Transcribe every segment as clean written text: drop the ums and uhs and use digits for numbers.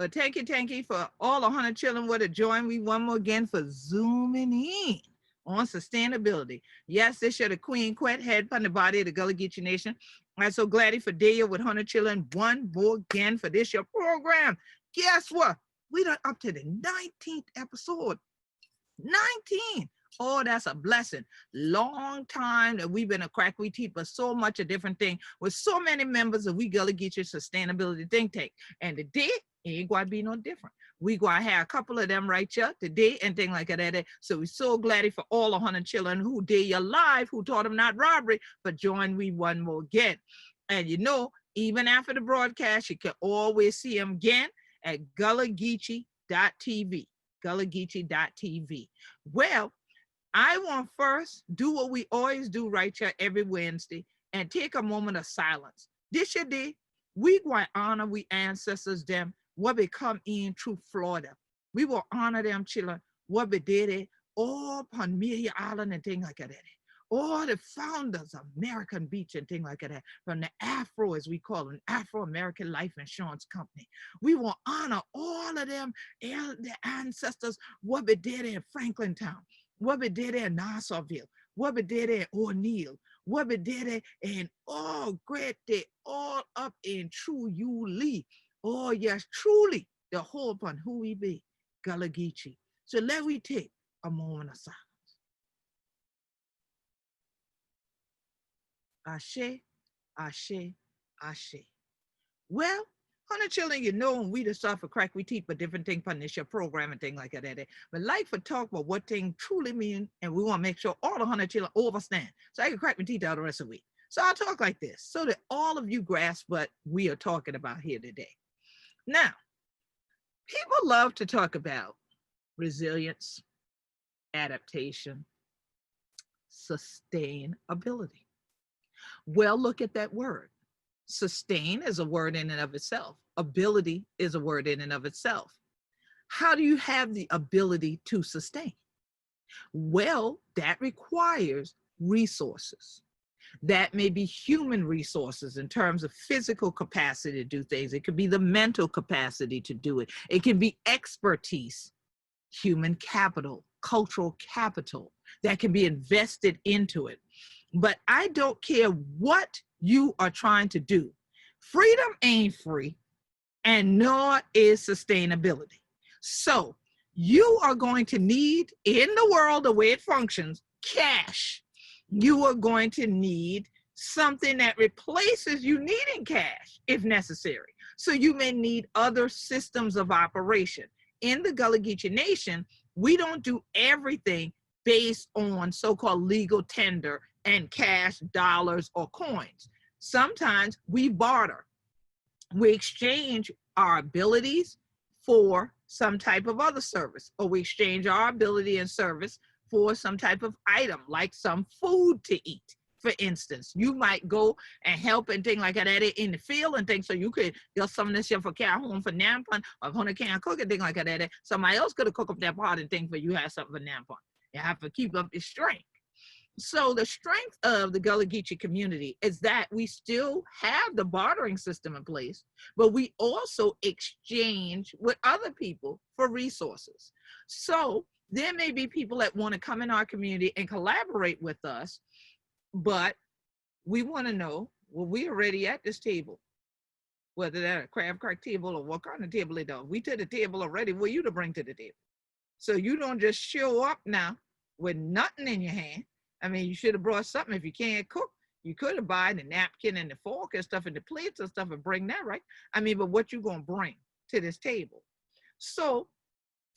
But thank you for all 100 children would have joined me one more again for zooming in on sustainability. Yes, this year the Queen Quet head from the body of the Gullah Geechee Nation. I'm so glad for day with 100 children one more again for this year program. Guess what? We done up to the 19th episode. 19. Oh, that's a blessing. Long time that we've been a crack we teach, but so much a different thing with so many members of We Gullah Geechee Sustainability Think Tank. And today ain't going to be no different. We going to have a couple of them right here today and things like that. So we're so glad for all 100 children who did your live, who taught them not robbery, but join we one more again. And you know, even after the broadcast, you can always see them again at gullahgeechee.tv. gullahgeechee.tv. Well, I want first do what we always do right here every Wednesday and take a moment of silence. This year day, we going to honor we ancestors them, what they come in through Florida. We will honor them children, what they did it, all upon Amelia Island and things like that. All the founders of American Beach and things like that, from the Afro, as we call them, Afro-American Life Insurance Company. We will honor all of them, the ancestors, what they did in Franklin Town, what we did in Nassauville, what we did in O'Neill, what we did in all great day, all up in true Yulee. Oh yes, truly the whole upon who we be, Gullah Geechee. So let we take a moment of silence. Ashe, ashe, ashe. Well, 100 children, you know, when we just start for crack, we teach but different things on this your program and things like that. But like for talk about what things truly mean, and we want to make sure all the 100 children understand. So I can crack my teeth out the rest of the week. So I'll talk like this so that all of you grasp what we are talking about here today. Now, people love to talk about resilience, adaptation, sustainability. Well, look at that word. Sustain is a word in and of itself. Ability is a word in and of itself. How do you have the ability to sustain? Well, that requires resources. That may be human resources in terms of physical capacity to do things. It could be the mental capacity to do it. It can be expertise, human capital, cultural capital that can be invested into it. But I don't care what you are trying to do. Freedom ain't free, and nor is sustainability. So you are going to need, in the world the way it functions, cash. You are going to need something that replaces you needing cash if necessary. So you may need other systems of operation. In the Gullah Geechee Nation, we don't do everything based on so-called legal tender and cash, dollars, or coins. Sometimes we barter. We exchange our abilities for some type of other service, or we exchange our ability and service for some type of item, like some food to eat. For instance, you might go and help and things like that in the field and things, so you could get some of this here for cow home for nampon, or if you can't cook and things like that. Somebody else could have cooked up that part and thing for you have something for nampon. You have to keep up your strength. So the strength of the Gullah Geechee community is that we still have the bartering system in place, but we also exchange with other people for resources. So there may be people that want to come in our community and collaborate with us, but we want to know, well, we already at this table, whether that's a crab crack table or what kind of table it is. We to the table already, what you to bring to the table. So you don't just show up now with nothing in your hand. I mean, you should have brought something. If you can't cook, you could have bought the napkin and the fork and stuff and the plates and stuff and bring that, right? I mean, but what you gonna bring to this table? So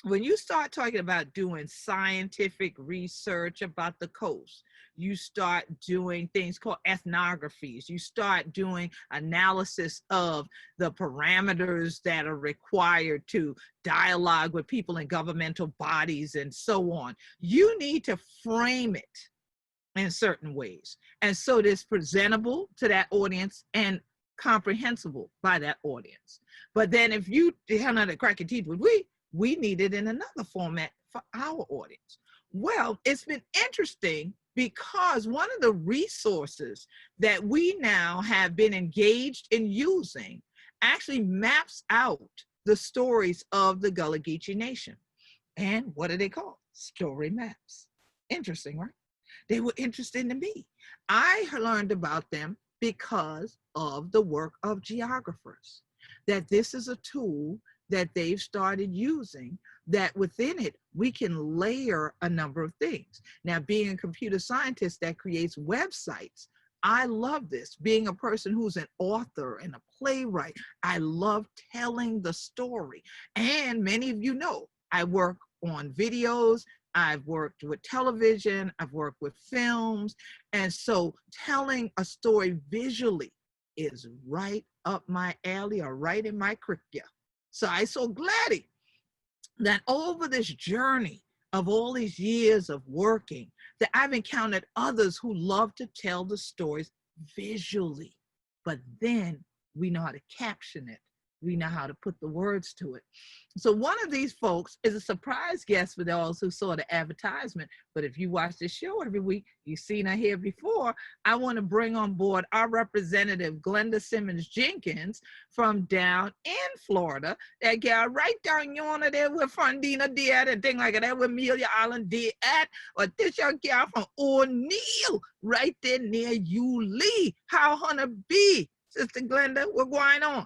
when you start talking about doing scientific research about the coast, you start doing things called ethnographies. You start doing analysis of the parameters that are required to dialogue with people in governmental bodies and so on. You need to frame it in certain ways. And so it is presentable to that audience and comprehensible by that audience. But then if you have another crack your teeth with we need it in another format for our audience. Well, it's been interesting because one of the resources that we now have been engaged in using actually maps out the stories of the Gullah Geechee Nation. And what are they called? Story maps. Interesting, right? They were interesting to me. I learned about them because of the work of geographers, that this is a tool that they've started using, that within it, we can layer a number of things. Now, being a computer scientist that creates websites, I love this. Being a person who's an author and a playwright, I love telling the story. And many of you know, I work on videos, I've worked with television, I've worked with films. And so telling a story visually is right up my alley, or right in my curriculum. So I'm so glad that over this journey of all these years of working, that I've encountered others who love to tell the stories visually, but then we know how to caption it. We know how to put the words to it. So one of these folks is a surprise guest for those who saw the advertisement. But if you watch this show every week, you've seen her here before. I want to bring on board our representative, Glenda Simmons-Jenkins, from down in Florida. That gal right down yonder there with Fundina did and thing like that, with Amelia Island did at. Or this young gal from O'Neill, right there near Yulee. How Hunter be, Sister Glenda, what's going on?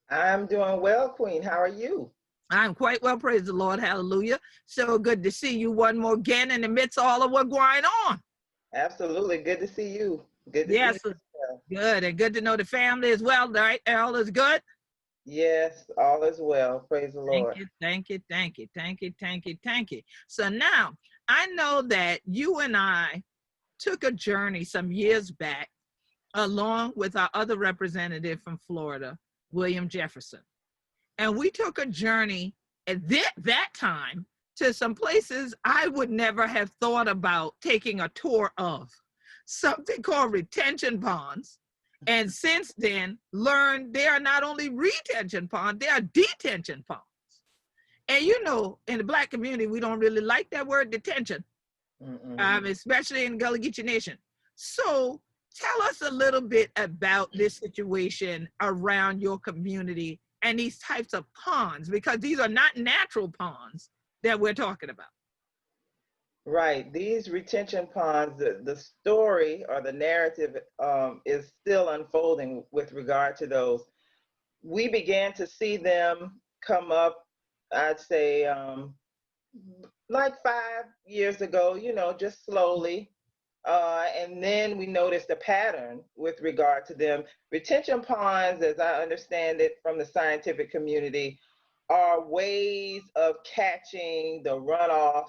I'm doing well, Queen. How are you? I'm quite well, praise the Lord, hallelujah. So good to see you one more again in the midst of all of what's going on. Absolutely, good to see you. Good to Yes, see you. Well. good, and good to know the family as well, right? All is good? Yes, all is well, praise the Lord. Thank you, thank you, thank you, thank you, thank you. So now, I know that you and I took a journey some years back, along with our other representative from Florida, William Jefferson. And we took a journey at that time to some places I would never have thought about taking a tour of, something called retention ponds. And since then, learned they are not only retention ponds, they are detention ponds. And you know, in the Black community, we don't really like that word detention, especially in Gullah Geechee Nation. So tell us a little bit about this situation around your community and these types of ponds, because these are not natural ponds that we're talking about. Right, these retention ponds, the story or the narrative is still unfolding with regard to those. We began to see them come up, I'd say, like 5 years ago, you know, just slowly. And then we noticed a pattern with regard to them. Retention ponds, as I understand it from the scientific community, are ways of catching the runoff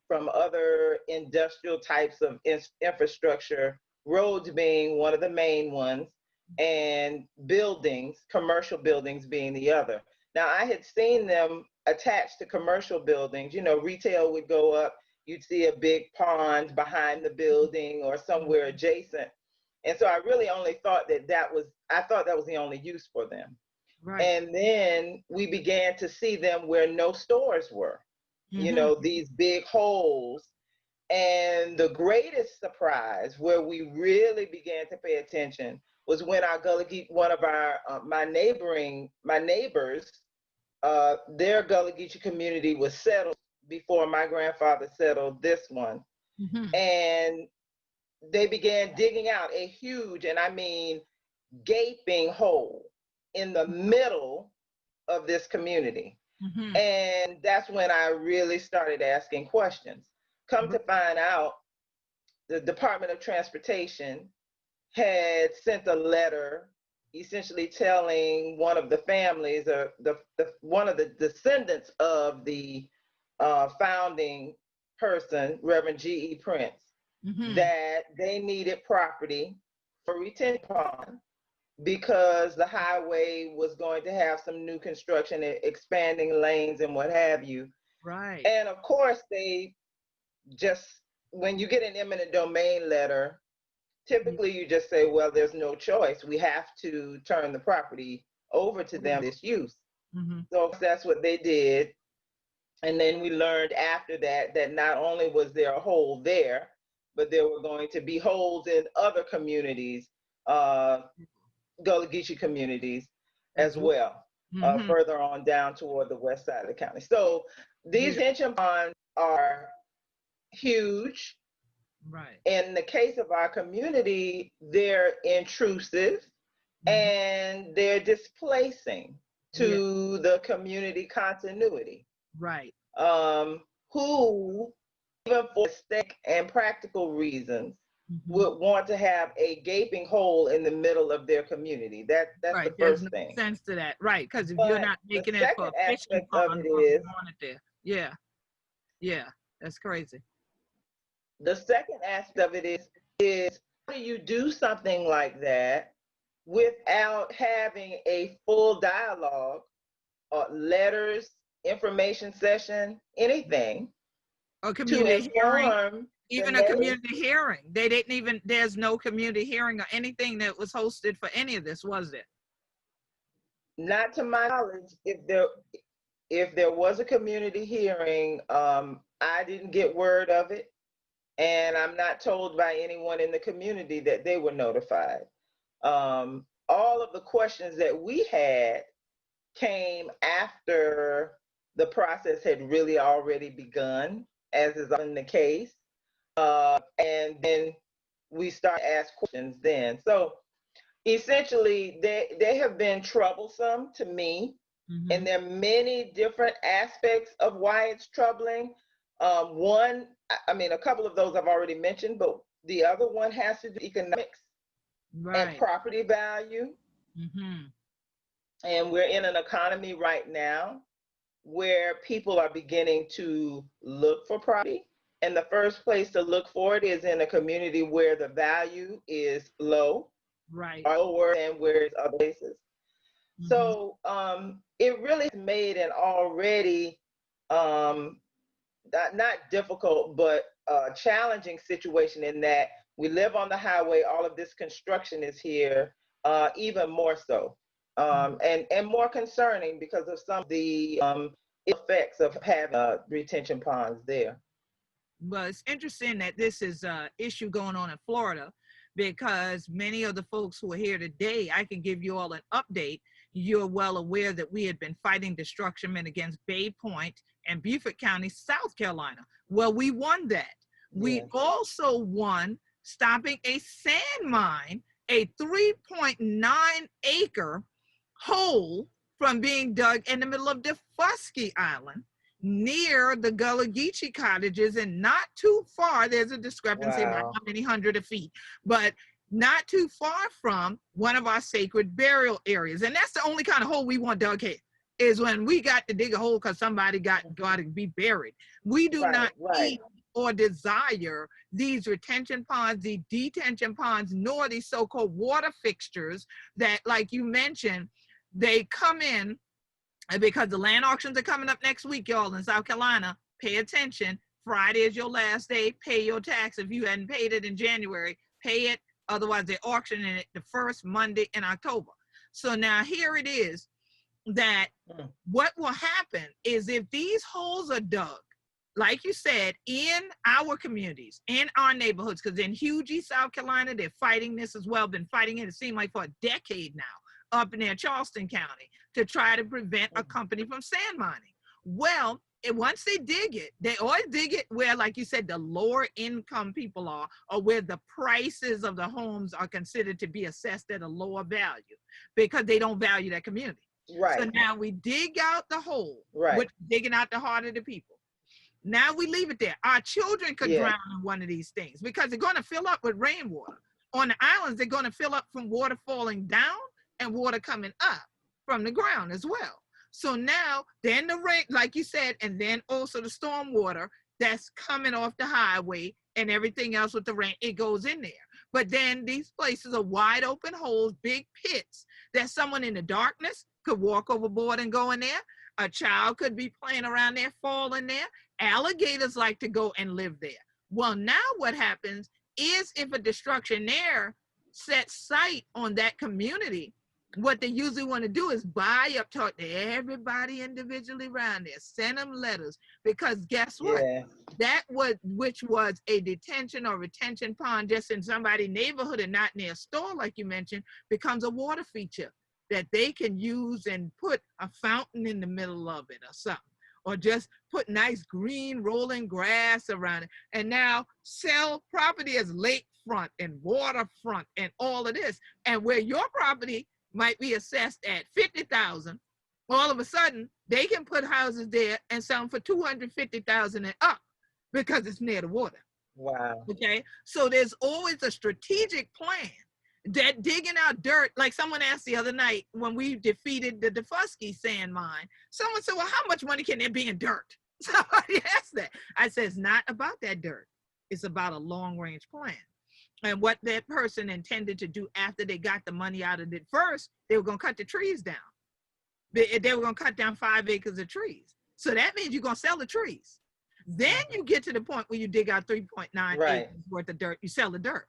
from other industrial types of infrastructure, roads being one of the main ones, and buildings, commercial buildings being the other. Now, I had seen them attached to commercial buildings. You know, retail would go up, you'd see a big pond behind the building or somewhere adjacent. And so I really only thought I thought that was the only use for them. Right. And then we began to see them where no stores were, you know, these big holes. And the greatest surprise, where we really began to pay attention, was when our Gullah Geechee, one of our, my neighbors, their Gullah Geechee community was settled before my grandfather settled this one. And they began digging out a huge, and I mean gaping hole in the middle of this community. And that's when I really started asking questions. Come to find out, the Department of Transportation had sent a letter essentially telling one of the families, one of the descendants of the founding person, Reverend G.E. Prince, that they needed property for retention pond because the highway was going to have some new construction, expanding lanes and what have you. Right. And of course, they just, when you get an eminent domain letter, typically you just say, well, there's no choice. We have to turn the property over to them, this use. So that's what they did. And then we learned after that, that not only was there a hole there, but there were going to be holes in other communities, Gullah Geechee communities as well. Mm-hmm. further on down toward the west side of the county. So these detention ponds are huge. Right. In the case of our community, they're intrusive and they're displacing to the community continuity. Right. Who, even for aesthetic and practical reasons, would want to have a gaping hole in the middle of their community. That's right. the There's first no thing. sense to that. Right. Because if But you're not the making it for second a fishing aspect of pond, it you is, want it there. Yeah. Yeah. That's crazy. the second aspect of it is how do you do something like that without having a full dialogue, letters, information session, anything A to community hearing, inform even a community hearing. They didn't even, there's no community hearing or anything that was hosted for any of this, was there? Not to my knowledge. If there was a community hearing, I didn't get word of it, and I'm not told by anyone in the community that they were notified. All of the questions that we had came after the process had really already begun, as is often the case. And then we start to ask questions then. So essentially, they have been troublesome to me. And there are many different aspects of why it's troubling. One, I mean, a couple of those I've already mentioned, but the other one has to do with economics and property value. And we're in an economy right now where people are beginning to look for property. And the first place to look for it is in a community where the value is low, or lower than where it's other places. So it really made an already not difficult, but challenging situation in that we live on the highway. All of this construction is here, even more so, and more concerning because of some of the effects of having retention ponds there. Well, it's interesting that this is an issue going on in Florida, because many of the folks who are here today, I can give you all an update. You're well aware that we had been fighting destruction against Bay Point and Beaufort County, South Carolina. Well, we won that. We also won stopping a sand mine, a 3.9 acre hole from being dug in the middle of Defusky Island, near the Gullah Geechee cottages, and not too far, there's a discrepancy about how many hundred of feet, but not too far from one of our sacred burial areas. And that's the only kind of hole we want dug here, is when we got to dig a hole because somebody got to be buried. We do not need or desire these retention ponds, the detention ponds, nor these so-called water fixtures that, like you mentioned, they come in. And because the land auctions are coming up next week, y'all, in South Carolina, pay attention. Friday is your last day. Pay your tax. If you hadn't paid it in January, pay it. Otherwise, they're auctioning it the first Monday in October. So now here it is that what will happen is if these holes are dug, like you said, in our communities, in our neighborhoods, because in Geechee, South Carolina, they're fighting this as well, been fighting it seemed like for a decade now, up in there, Charleston County, to try to prevent a company from sand mining. Well, once they dig it, they always dig it where, like you said, the lower income people are, or where the prices of the homes are considered to be assessed at a lower value because they don't value that community. So now we dig out the hole, which is digging out the heart of the people. Now we leave it there. Our children could drown in one of these things because they're going to fill up with rainwater. On the islands, they're going to fill up from water falling down and water coming up from the ground as well. So now, then the rain, like you said, and then also the storm water that's coming off the highway and everything else with the rain, it goes in there. But then these places are wide open holes, big pits that someone in the darkness could walk overboard and go in there. A child could be playing around there, fall in there. Alligators like to go and live there. Well, now what happens is if a destructionaire sets sight on that community, what they usually want to do is buy up, talk to everybody individually around there, send them letters, because guess what? That was, which was a detention or retention pond just in somebody's neighborhood and not near a store, like you mentioned, becomes a water feature. that they can use and put a fountain in the middle of it or something, or just put nice green rolling grass around it, and now sell property as lakefront and waterfront and all of this. And where your property might be assessed at 50,000, all of a sudden they can put houses there and sell them for 250,000 and up because it's near the water. Wow. Okay, so there's always a strategic plan. That digging out dirt, like someone asked the other night when we defeated the Defusky sand mine, someone said, well, how much money can there be in dirt? Somebody asked that. I said, it's not about that dirt. It's about a long range plan. And what that person intended to do after they got the money out of it first, they were going to cut the trees down. They were going to cut down 5 acres of trees. So that means you're going to sell the trees. Then you get to the point where you dig out 3.9 acres worth of dirt, you sell the dirt.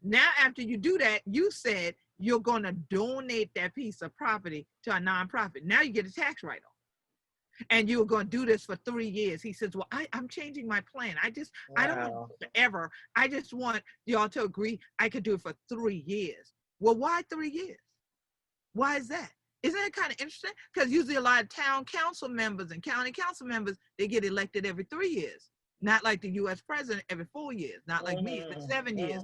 Now, after you do that, you said you're going to donate that piece of property to a nonprofit. Now you get a tax write-off. And you were going to do this for 3 years. He says, well, I'm changing my plan. I don't want it forever. I just want y'all to agree I could do it for 3 years. Well, why 3 years? Why is that? Isn't that kind of interesting? Because usually a lot of town council members and county council members, they get elected every 3 years. Not like the U.S. president every 4 years, not like me every 7 years.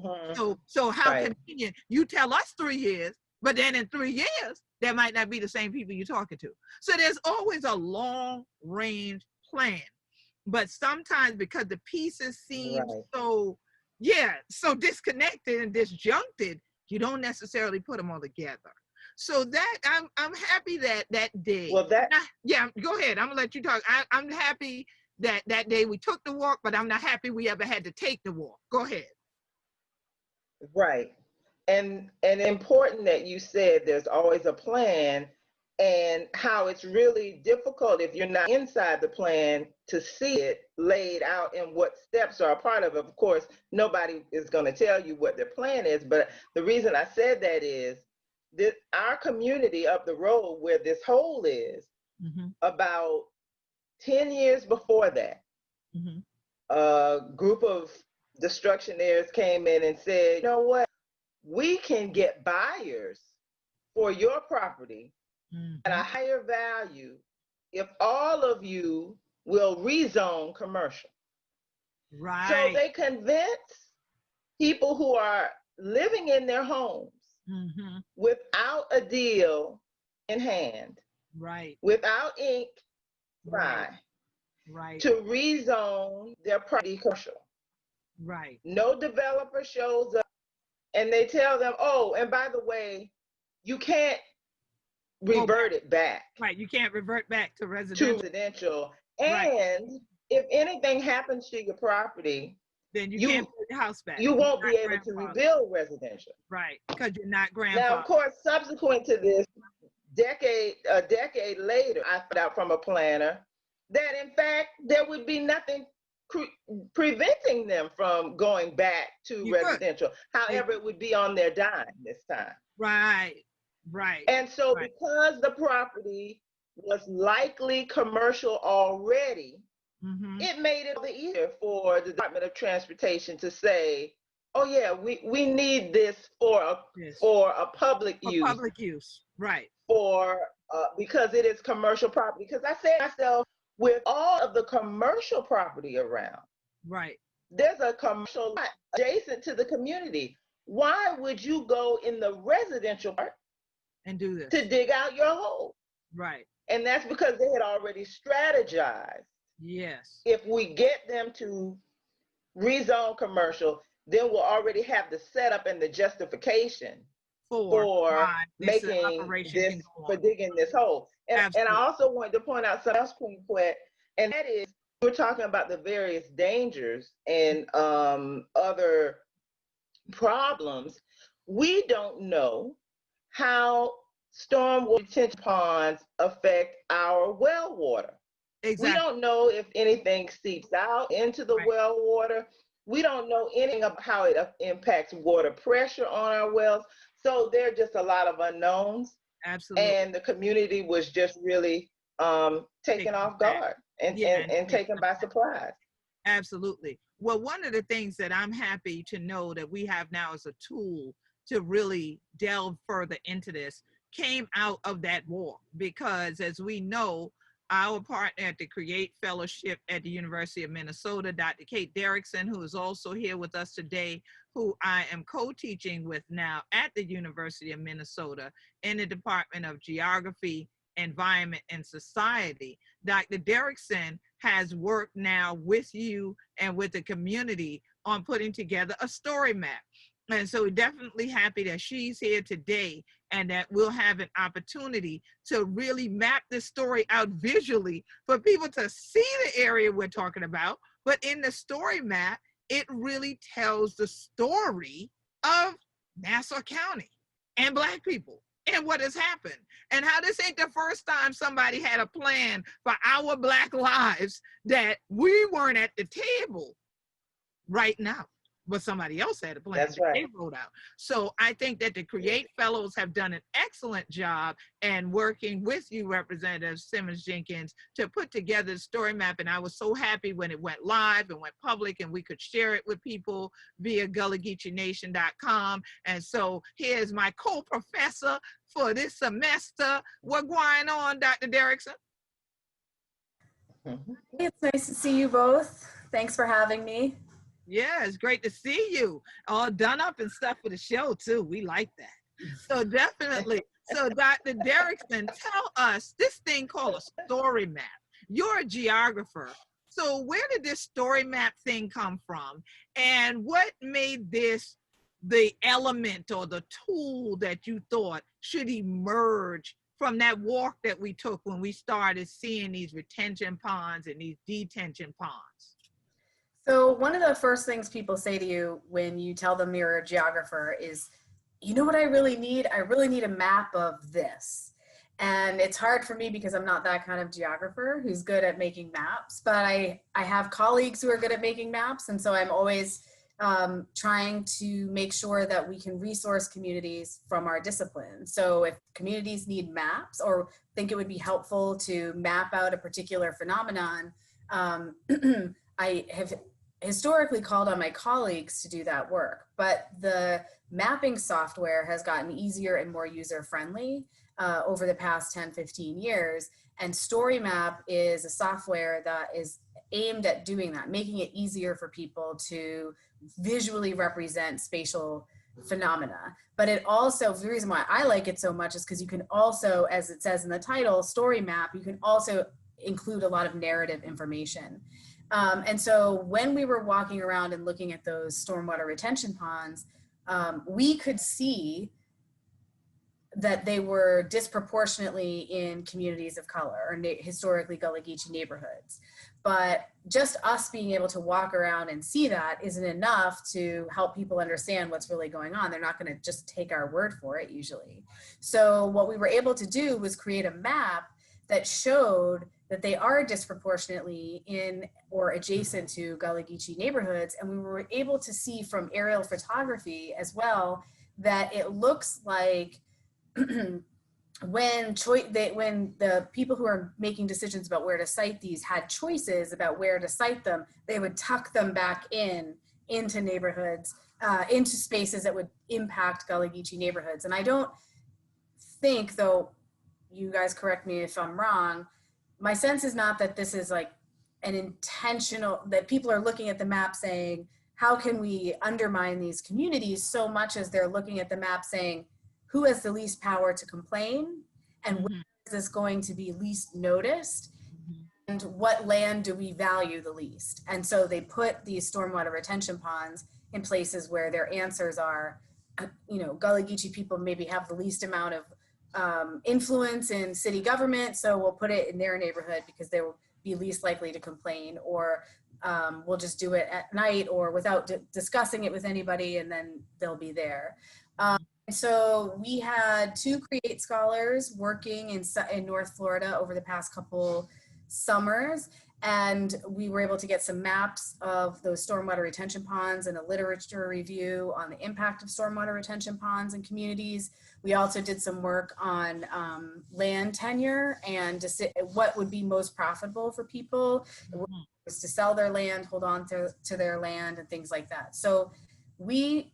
So how convenient. You tell us 3 years, but then in 3 years, there might not be the same people you're talking to. So there's always a long range plan. But sometimes because the pieces seem so disconnected and disjuncted, you don't necessarily put them all together. So that I'm happy that day. Well, go ahead. I'm gonna let you talk. I'm happy that day we took the walk, but I'm not happy we ever had to take the walk. Go ahead. Right. And important that you said there's always a plan, and how it's really difficult if you're not inside the plan to see it laid out and what steps are a part of it. Of course, nobody is going to tell you what their plan is, but the reason I said that is that our community up the road where this hole is, about 10 years before that, a group of destructionaires came in and said, you know what, we can get buyers for your property at a higher value if all of you will rezone commercial. Right. So they convince people who are living in their homes without a deal in hand, without ink, to rezone their property commercial. No developer shows up, and they tell them, oh, and by the way, you can't revert it back. You can't revert back to residential. And if anything happens to your property, then you can't put your house back. You won't be able to rebuild residential. Because you're not grandfathered. Now, of course, subsequent to this, a decade later, I found out from a planner that in fact there would be nothing preventing them from going back to residential. However, it would be on their dime this time. And so because the property was likely commercial already, it made it easier for the Department of Transportation to say, oh yeah, we need this for a public use. Public use, because it is commercial property. Because I say to myself, with all of the commercial property around, there's a commercial lot adjacent to the community. Why would you go in the residential part and do this to dig out your hole? And that's because they had already strategized. If we get them to rezone commercial, then we'll already have the setup and the justification for making this, for digging this hole. And I also wanted to point out something else, Queen Quet, and that is, we're talking about the various dangers and other problems. We don't know how stormwater retention ponds affect our well water. We don't know if anything seeps out into the well water. We don't know anything about how it impacts water pressure on our wells. So there are just a lot of unknowns. And the community was just really taken off guard and taken by surprise. Well, one of the things that I'm happy to know that we have now as a tool to really delve further into this came out of that walk, because as we know, our partner at the Create Fellowship at the University of Minnesota, Dr. Kate Derrickson, who is also here with us today, who I am co-teaching with now at the University of Minnesota in the Department of Geography, Environment, and Society. Dr. Derrickson has worked now with you and with the community on putting together a story map. And so we're definitely happy that she's here today and that we'll have an opportunity to really map this story out visually for people to see the area we're talking about. But in the story map, it really tells the story of Nassau County and Black people and what has happened and how this ain't the first time somebody had a plan for our Black lives that we weren't at the table right now, but somebody else had a plan. That's right. They wrote out. So I think that the Create Fellows have done an excellent job and working with you, Representative Simmons-Jenkins, to put together the story map. And I was so happy when it went live and went public and we could share it with people via GullahGeecheeNation.com. And so here's my co-professor for this semester. What's going on, Dr. Derrickson? It's nice to see you both. Thanks for having me. Yeah, it's great to see you all done up and stuff for the show too. We like that. So definitely. So Dr. Derrickson, tell us this thing called a story map. You're a geographer. So where did this story map thing come from? And what made this the element or the tool that you thought should emerge from that walk that we took when we started seeing these retention ponds and these detention ponds? So one of the first things people say to you when you tell them you're a geographer is, you know what I really need? I really need a map of this. And it's hard for me because I'm not that kind of geographer who's good at making maps, but I have colleagues who are good at making maps. And so I'm always trying to make sure that we can resource communities from our discipline. So if communities need maps or think it would be helpful to map out a particular phenomenon, I have historically called on my colleagues to do that work, but the mapping software has gotten easier and more user-friendly over the past 10, 15 years. And StoryMap is a software that is aimed at doing that, making it easier for people to visually represent spatial phenomena. But it also, the reason why I like it so much is because you can also, as it says in the title, StoryMap, you can also include a lot of narrative information. And so when we were walking around and looking at those stormwater retention ponds, we could see that they were disproportionately in communities of color or historically Gullah Geechee neighborhoods. But just us being able to walk around and see that isn't enough to help people understand what's really going on. They're not going to just take our word for it usually. So what we were able to do was create a map that showed that they are disproportionately in or adjacent to Gullah Geechee neighborhoods. And we were able to see from aerial photography as well that it looks like when the people who are making decisions about where to site these had choices about where to site them, they would tuck them back into neighborhoods, into spaces that would impact Gullah Geechee neighborhoods. And I don't think, though, you guys correct me if I'm wrong, my sense is not that this is like an intentional, that people are looking at the map saying, how can we undermine these communities, so much as they're looking at the map saying, who has the least power to complain and where is this going to be least noticed and what land do we value the least? And so they put these stormwater retention ponds in places where their answers are, you know, Gullah Geechee people maybe have the least amount of influence in city government, so we'll put it in their neighborhood because they will be least likely to complain, or we'll just do it at night or without discussing it with anybody, and then they'll be there. So we had 2 Create scholars working in North Florida over the past couple summers, and we were able to get some maps of those stormwater retention ponds and a literature review on the impact of stormwater retention ponds in communities. We also did some work on land tenure and what would be most profitable for people, was to sell their land, hold on to their land, and things like that. So we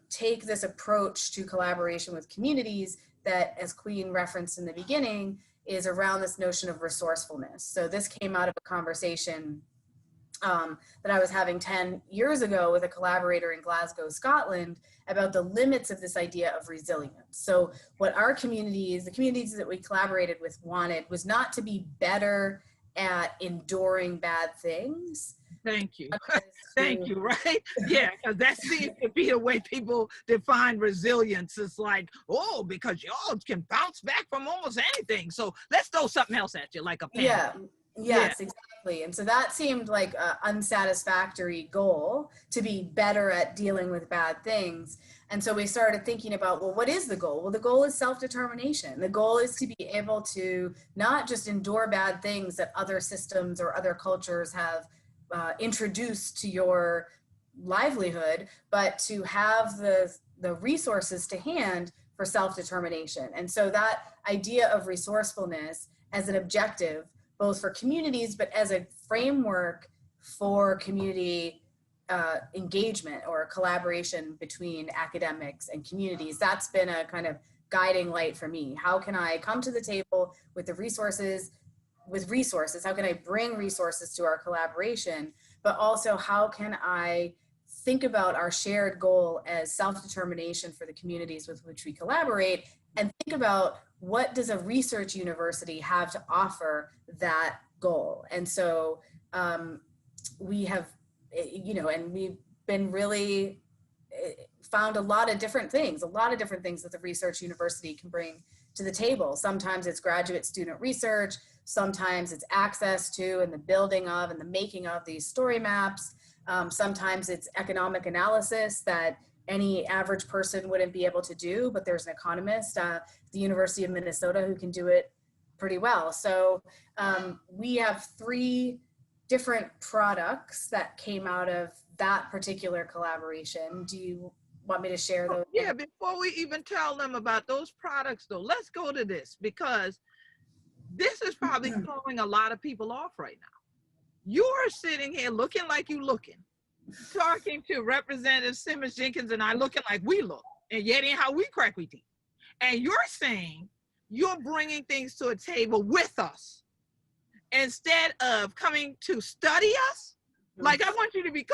take this approach to collaboration with communities that, as Queen referenced in the beginning, is around this notion of resourcefulness. So this came out of a conversation that I was having 10 years ago with a collaborator in Glasgow, Scotland, about the limits of this idea of resilience. So what our communities, the communities that we collaborated with, wanted was not to be better at enduring bad things. Thank you. Thank you, right? Yeah, because that seems to be the way people define resilience. It's like, oh, because y'all can bounce back from almost anything. So let's throw something else at you, like a pandemic. Yes, exactly. And so that seemed like an unsatisfactory goal, to be better at dealing with bad things. And so we started thinking about, well, what is the goal? Well, the goal is self-determination. The goal is to be able to not just endure bad things that other systems or other cultures have introduced to your livelihood, but to have the resources to hand for self-determination. And so that idea of resourcefulness as an objective, both for communities, but as a framework for community engagement or collaboration between academics and communities, that's been a kind of guiding light for me. How can I come to the table with the resources, how can I bring resources to our collaboration, but also how can I think about our shared goal as self-determination for the communities with which we collaborate, and think about what does a research university have to offer that goal. And so we have, and we've been really found a lot of different things that the research university can bring to the table. Sometimes it's graduate student research, sometimes it's access to and the building of and the making of these story maps. Sometimes it's economic analysis that any average person wouldn't be able to do, but there's an economist at the University of Minnesota who can do it pretty well. So we have 3 different products that came out of that particular collaboration. Do you want me to share those? Yeah, before we even tell them about those products though, let's go to this, because this is probably throwing a lot of people off right now. You are sitting here looking like you looking, talking to Representative Simmons-Jenkins and I looking like we look, and yet ain't how we crack we teeth. And you're saying you're bringing things to a table with us instead of coming to study us. Like, I want you to be,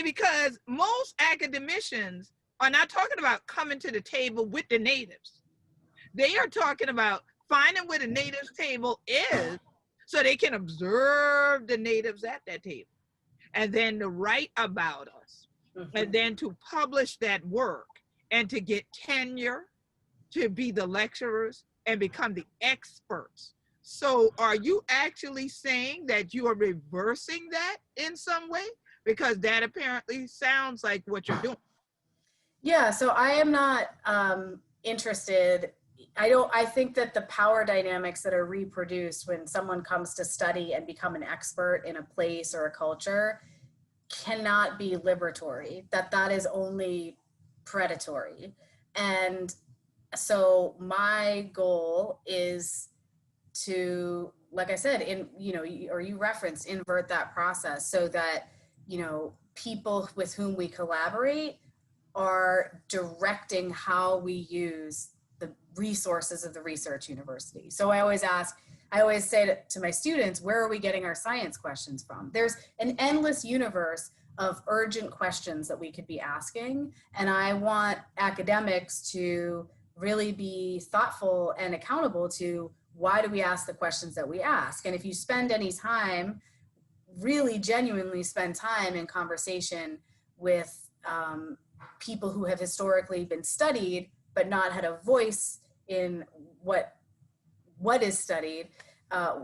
because most academicians are not talking about coming to the table with the natives. They are talking about finding where the natives table is so they can observe the natives at that table, and then to write about us, and then to publish that work, and to get tenure, to be the lecturers and become the experts. So are you actually saying that you are reversing that in some way? Because that apparently sounds like what you're doing. Yeah, so I am not interested. I think that the power dynamics that are reproduced when someone comes to study and become an expert in a place or a culture cannot be liberatory, that is only predatory. And so my goal is to, like I said, you referenced, invert that process so that, people with whom we collaborate are directing how we use the resources of the research university. So I always say to my students, where are we getting our science questions from? There's an endless universe of urgent questions that we could be asking. And I want academics to really be thoughtful and accountable to, why do we ask the questions that we ask? And if you spend any time, really genuinely spend time in conversation with people who have historically been studied, but not had a voice in what is studied,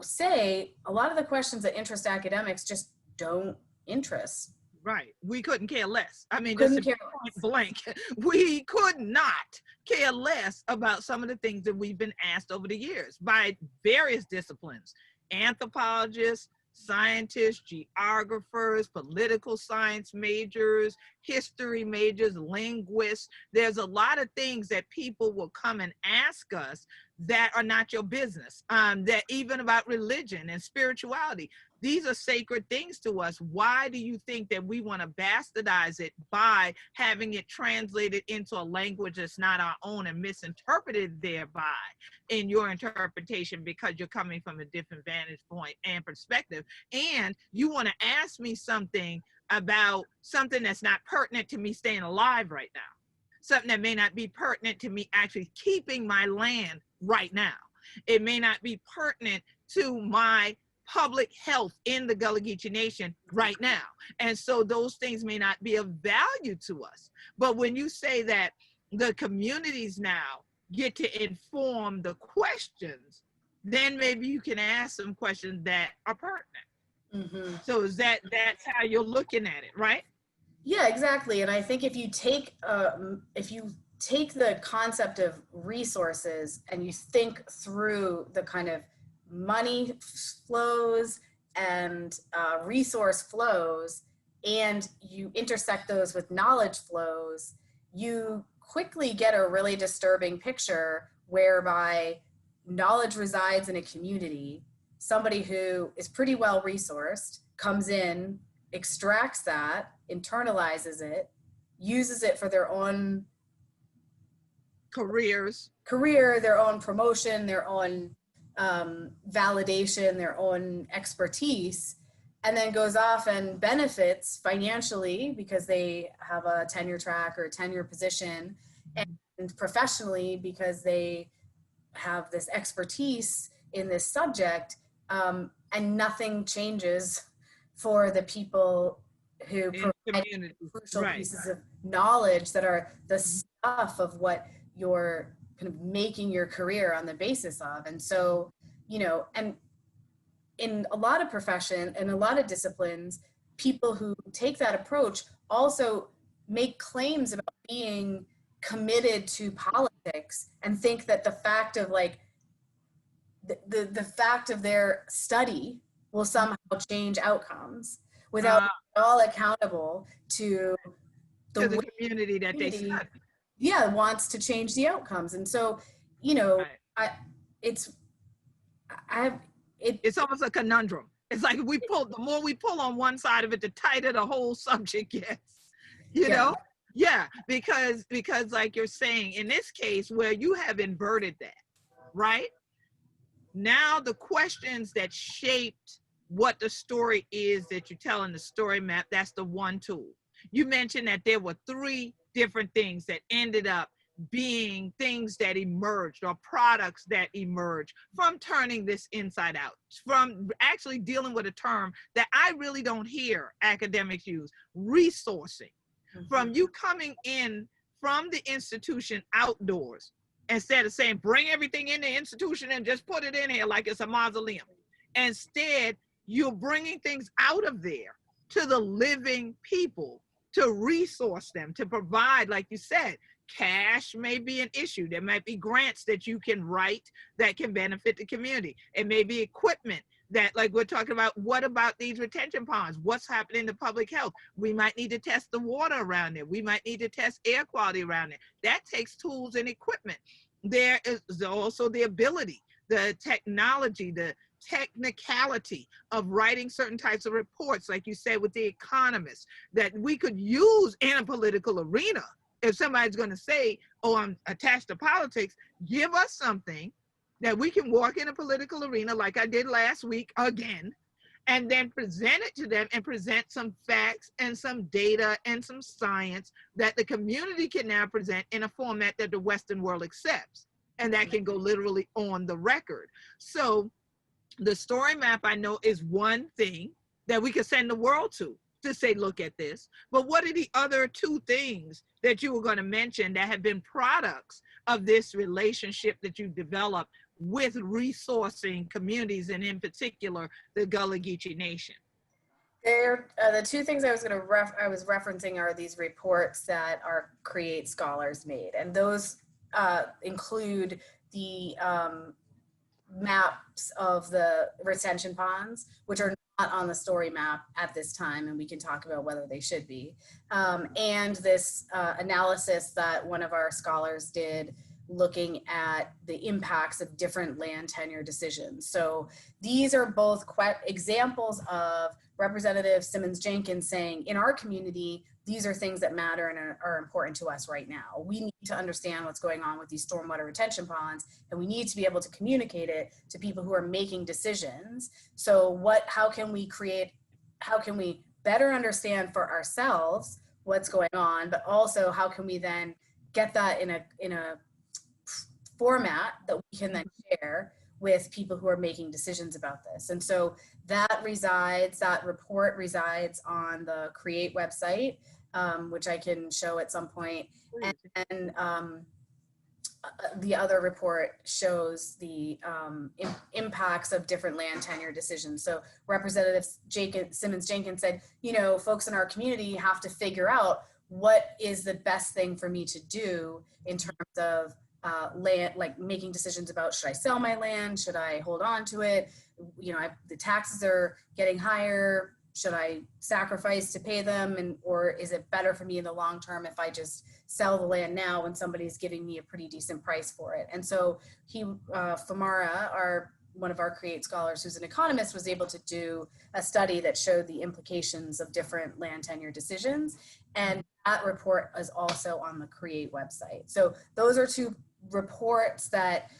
say a lot of the questions that interest academics just don't interest. Right. We couldn't care less. Couldn't care point blank. We could not care less about some of the things that we've been asked over the years by various disciplines: anthropologists, scientists, geographers, political science majors, history majors, linguists. There's a lot of things that people will come and ask us that are not your business, that even about religion and spirituality. These are sacred things to us. Why do you think that we want to bastardize it by having it translated into a language that's not our own and misinterpreted thereby in your interpretation, because you're coming from a different vantage point and perspective? And you want to ask me something about something that's not pertinent to me staying alive right now, something that may not be pertinent to me actually keeping my land right now. It may not be pertinent to my public health in the Gullah Geechee Nation right now. And so those things may not be of value to us. But when you say that the communities now get to inform the questions, then maybe you can ask some questions that are pertinent. So is that's how you're looking at it, right? Yeah, exactly. And I think if you take the concept of resources and you think through the kind of money flows and resource flows, and you intersect those with knowledge flows, you quickly get a really disturbing picture whereby knowledge resides in a community. Somebody who is pretty well resourced comes in, extracts that, internalizes it, uses it for their own career, their own promotion, their own validation, their own expertise, and then goes off and benefits financially because they have a tenure track or a tenure position, and professionally because they have this expertise in this subject, and nothing changes for the people who provide crucial pieces of knowledge that are the stuff of what you're kind of making your career on the basis of. And so, you know, and in a lot of profession and a lot of disciplines, people who take that approach also make claims about being committed to politics and think that the fact of like the fact of their study will somehow change outcomes without being all accountable to the community that they study. Yeah, wants to change the outcomes. And so, you know, it's almost a conundrum. It's like the more we pull on one side of it, the tighter the whole subject gets, you know? Yeah, because like you're saying, in this case where you have inverted that, right? Now the questions that shaped what the story is that you tell in the story map, that's the one tool. You mentioned that there were 3 different things that ended up being things that emerged or products that emerged from turning this inside out, from actually dealing with a term that I really don't hear academics use, resourcing, from you coming in from the institution outdoors, instead of saying, bring everything in the institution and just put it in here like it's a mausoleum. Instead, you're bringing things out of there to the living people, to resource them, to provide, like you said, cash may be an issue. There might be grants that you can write that can benefit the community. It may be equipment that, like we're talking about, what about these retention ponds? What's happening to public health? We might need to test the water around there. We might need to test air quality around there. That takes tools and equipment. There is also the ability, the technology, the technicality of writing certain types of reports, like you said with the economists, that we could use in a political arena. If somebody's going to say, oh, I'm attached to politics, give us something that we can walk in a political arena like I did last week again, and then present it to them and present some facts and some data and some science that the community can now present in a format that the Western world accepts. And that can go literally on the record. So the story map, I know, is one thing that we could send the world to say, look at this. But what are the other 2 things that you were going to mention that have been products of this relationship that you developed with resourcing communities, and in particular, the Gullah Geechee Nation? The 2 things I was referencing are these reports that our Create scholars made. And those include the maps of the retention ponds, which are not on the story map at this time, and we can talk about whether they should be. And this analysis that one of our scholars did looking at the impacts of different land tenure decisions. So these are both examples of Representative Simmons-Jenkins saying, in our community, these are things that matter and are important to us right now. We need to understand what's going on with these stormwater retention ponds, and we need to be able to communicate it to people who are making decisions. So how can we better understand for ourselves what's going on, but also how can we then get that in a format that we can then share with people who are making decisions about this. And so that report resides on the Create website, which I can show at some point. And the other report shows the impacts of different land tenure decisions. So Representative Simmons-Jenkins said, folks in our community have to figure out what is the best thing for me to do in terms of land, like making decisions about, should I sell my land? Should I hold on to it? The taxes are getting higher. Should I sacrifice to pay them? Or is it better for me in the long term if I just sell the land now when somebody's giving me a pretty decent price for it? And so Famara, one of our Create scholars who's an economist, was able to do a study that showed the implications of different land tenure decisions. And that report is also on the Create website. So those are two reports that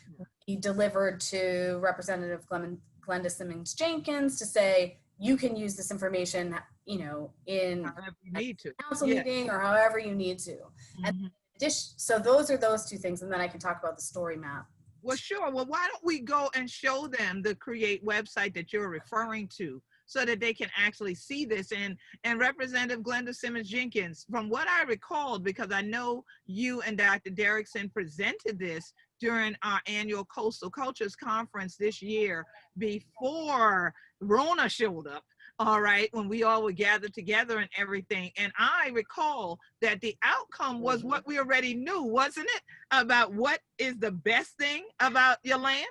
he delivered to Representative Glenda Simmons-Jenkins to say, you can use this information, in a council meeting or however you need to. And so those are those two things. And then I can talk about the story map. Well, sure. Well, why don't we go and show them the Create website that you're referring to so that they can actually see this. And Representative Glenda Simmons-Jenkins, from what I recalled, because I know you and Dr. Derrickson presented this during our annual Coastal Cultures Conference this year before Rona showed up, all right, when we all were gathered together and everything. And I recall that the outcome was what we already knew, wasn't it? About what is the best thing about your land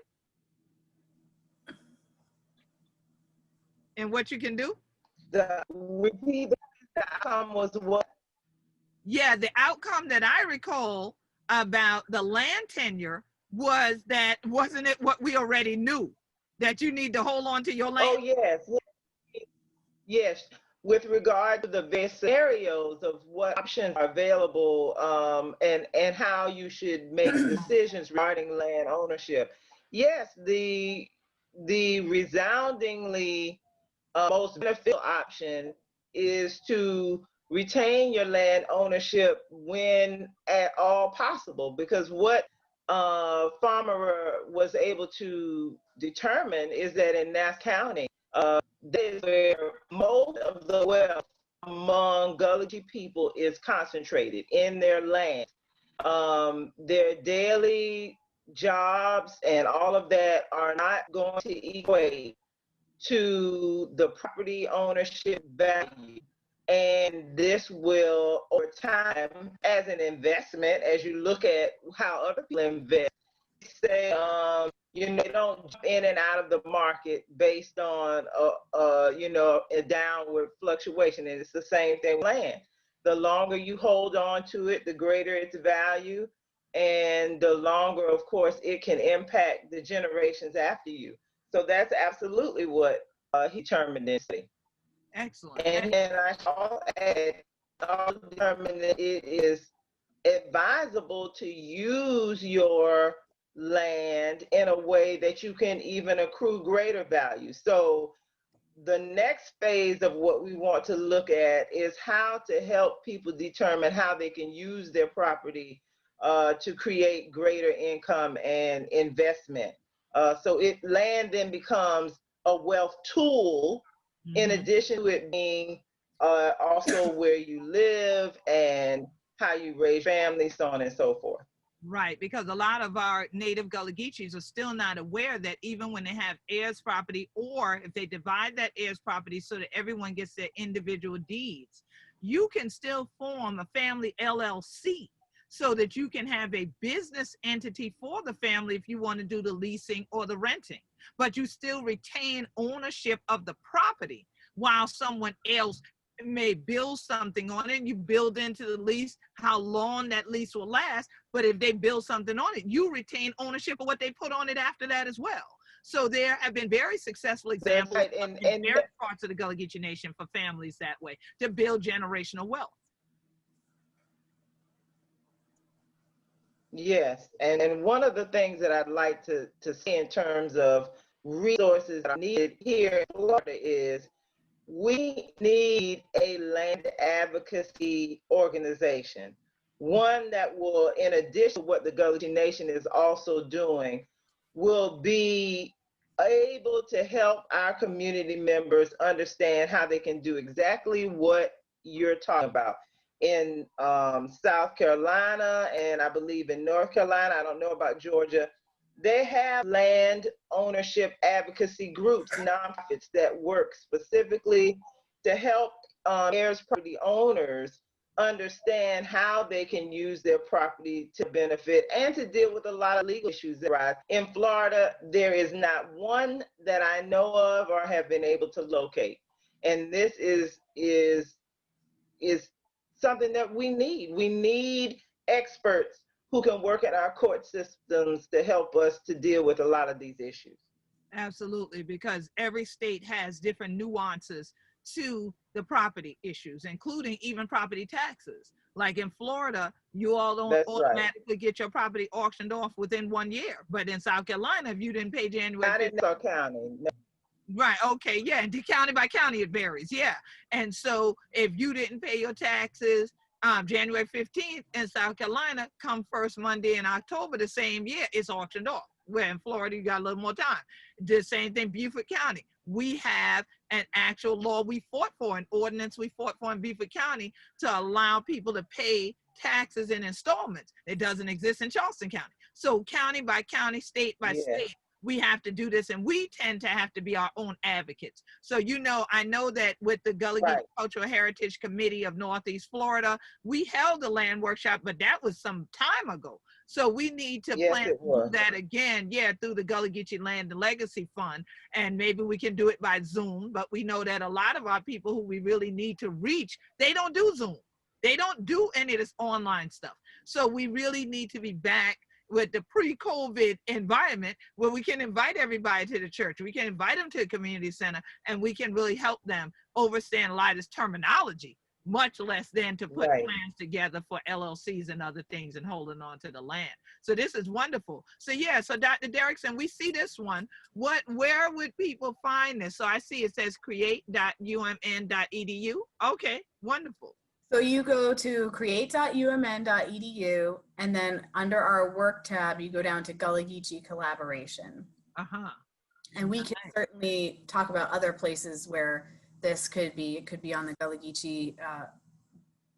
and what you can do? The outcome was what? Yeah, the outcome that I recall about the land tenure was that, wasn't it what we already knew? That you need to hold on to your land? Oh, yes. Yes. With regard to the various scenarios of what options are available and how you should make decisions regarding land ownership. Yes, the resoundingly most beneficial option is to retain your land ownership when at all possible, because what Farmer was able to determine is that in Nass County, that is where most of the wealth among Gullah people is concentrated, in their land. Their daily jobs and all of that are not going to equate to the property ownership value. And this will, over time, as an investment, as you look at how other people invest, say, they don't jump in and out of the market based on, a downward fluctuation. And it's the same thing with land. The longer you hold on to it, the greater its value. And the longer, of course, it can impact the generations after you. So that's absolutely what he determined this. Excellent. And then I also determined that it is advisable to use your land in a way that you can even accrue greater value. So the next phase of what we want to look at is how to help people determine how they can use their property to create greater income and investment. So land then becomes a wealth tool, in addition to it being also where you live and how you raise families, so on and so forth. Right, because a lot of our native Gullah Geechees are still not aware that even when they have heirs property, or if they divide that heirs property so that everyone gets their individual deeds, you can still form a family LLC so that you can have a business entity for the family if you want to do the leasing or the renting, but you still retain ownership of the property while someone else may build something on it, and you build into the lease how long that lease will last. But if they build something on it, you retain ownership of what they put on it after that as well. So there have been very successful examples right. in And various parts of the Gullah Geechee Nation for families that way to build generational wealth. yes, and one of the things that I'd like to see in terms of resources that are needed here in Florida is we need a land advocacy organization, one that will, in addition to what the Gullah Geechee Nation is also doing, will be able to help our community members understand how they can do exactly what you're talking about. In South Carolina, and I believe in North Carolina, I don't know about Georgia, they have land ownership advocacy groups, nonprofits that work specifically to help heirs, property owners understand how they can use their property to benefit and to deal with a lot of legal issues that arise. In Florida, there is not one that I know of or have been able to locate. And this is something that we need. We need experts who can work in our court systems to help us to deal with a lot of these issues. Absolutely, because every state has different nuances to the property issues, including even property taxes. Like in Florida, you all don't That's automatically right. get your property auctioned off within 1 year. But in South Carolina, if you didn't pay January Not in 15th, Nassau County. No. right, okay, yeah, and county by county it varies, yeah. And so if you didn't pay your taxes January 15th in South Carolina, come first Monday in October the same year, it's auctioned off. Where in Florida, you got a little more time. The same thing, Beaufort County. We have an actual law we fought for, an ordinance we fought for in Beaufort County to allow people to pay taxes in installments. It doesn't exist in Charleston County. So county by county, state by Yeah. state, we have to do this, and we tend to have to be our own advocates. So, you know, I know that with the Gullah Geechee Right. Cultural Heritage Committee of Northeast Florida, we held a land workshop, but that was some time ago. So we need to Yes, plan it to do was. that again, yeah, through the Gullah Geechee Land and Legacy Fund, and maybe we can do it by Zoom. But we know that a lot of our people who we really need to reach, they don't do Zoom. They don't do any of this online stuff. So we really need to be back with the pre-COVID environment where we can invite everybody to the church. We can invite them to the community center, and we can really help them understand a lot of this terminology, much less than to put Right. plans together for LLCs and other things and holding on to the land. So this is wonderful. So yeah, so Dr. Derrickson, we see this one. Where would people find this? So I see it says create.umn.edu. Okay, wonderful. So you go to create.umn.edu, and then under our work tab, you go down to Gullah Geechee collaboration. Uh-huh. And we can certainly talk about other places where this could be. It could be on the Gullah Geechee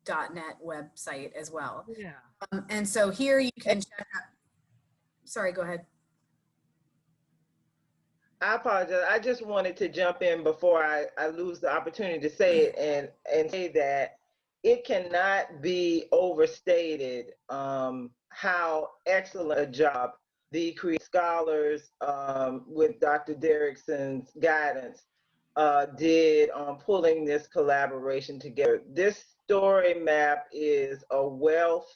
.net website as well. Yeah. And so here you can check out. Sorry, go ahead. I apologize. I just wanted to jump in before I lose the opportunity to say it and say that it cannot be overstated how excellent a job the Create Scholars with Dr. Derrickson's guidance did on pulling this collaboration together. This story map is a wealth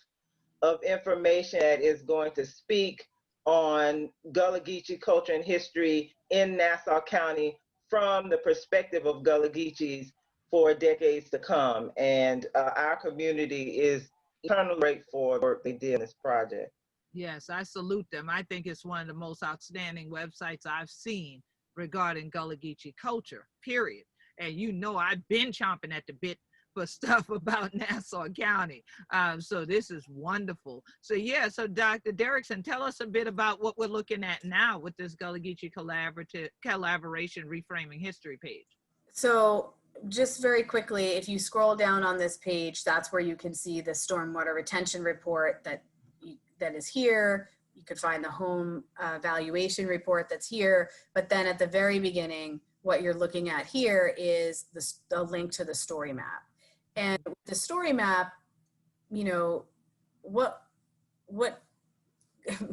of information that is going to speak on Gullah Geechee culture and history in Nassau County from the perspective of Gullah Geechees for decades to come. And our community is eternally grateful for the work they did in this project. Yes, I salute them. I think it's one of the most outstanding websites I've seen regarding Gullah Geechee culture, period. And you know, I've been chomping at the bit for stuff about Nassau County. So this is wonderful. So yeah, so Dr. Derrickson, tell us a bit about what we're looking at now with this Gullah Geechee collaboration reframing history page. So just very quickly, if you scroll down on this page, that's where you can see the stormwater retention report that is here. You could find the home valuation report that's here. But then at the very beginning, what you're looking at here is the link to the story map. And the story map, you know, what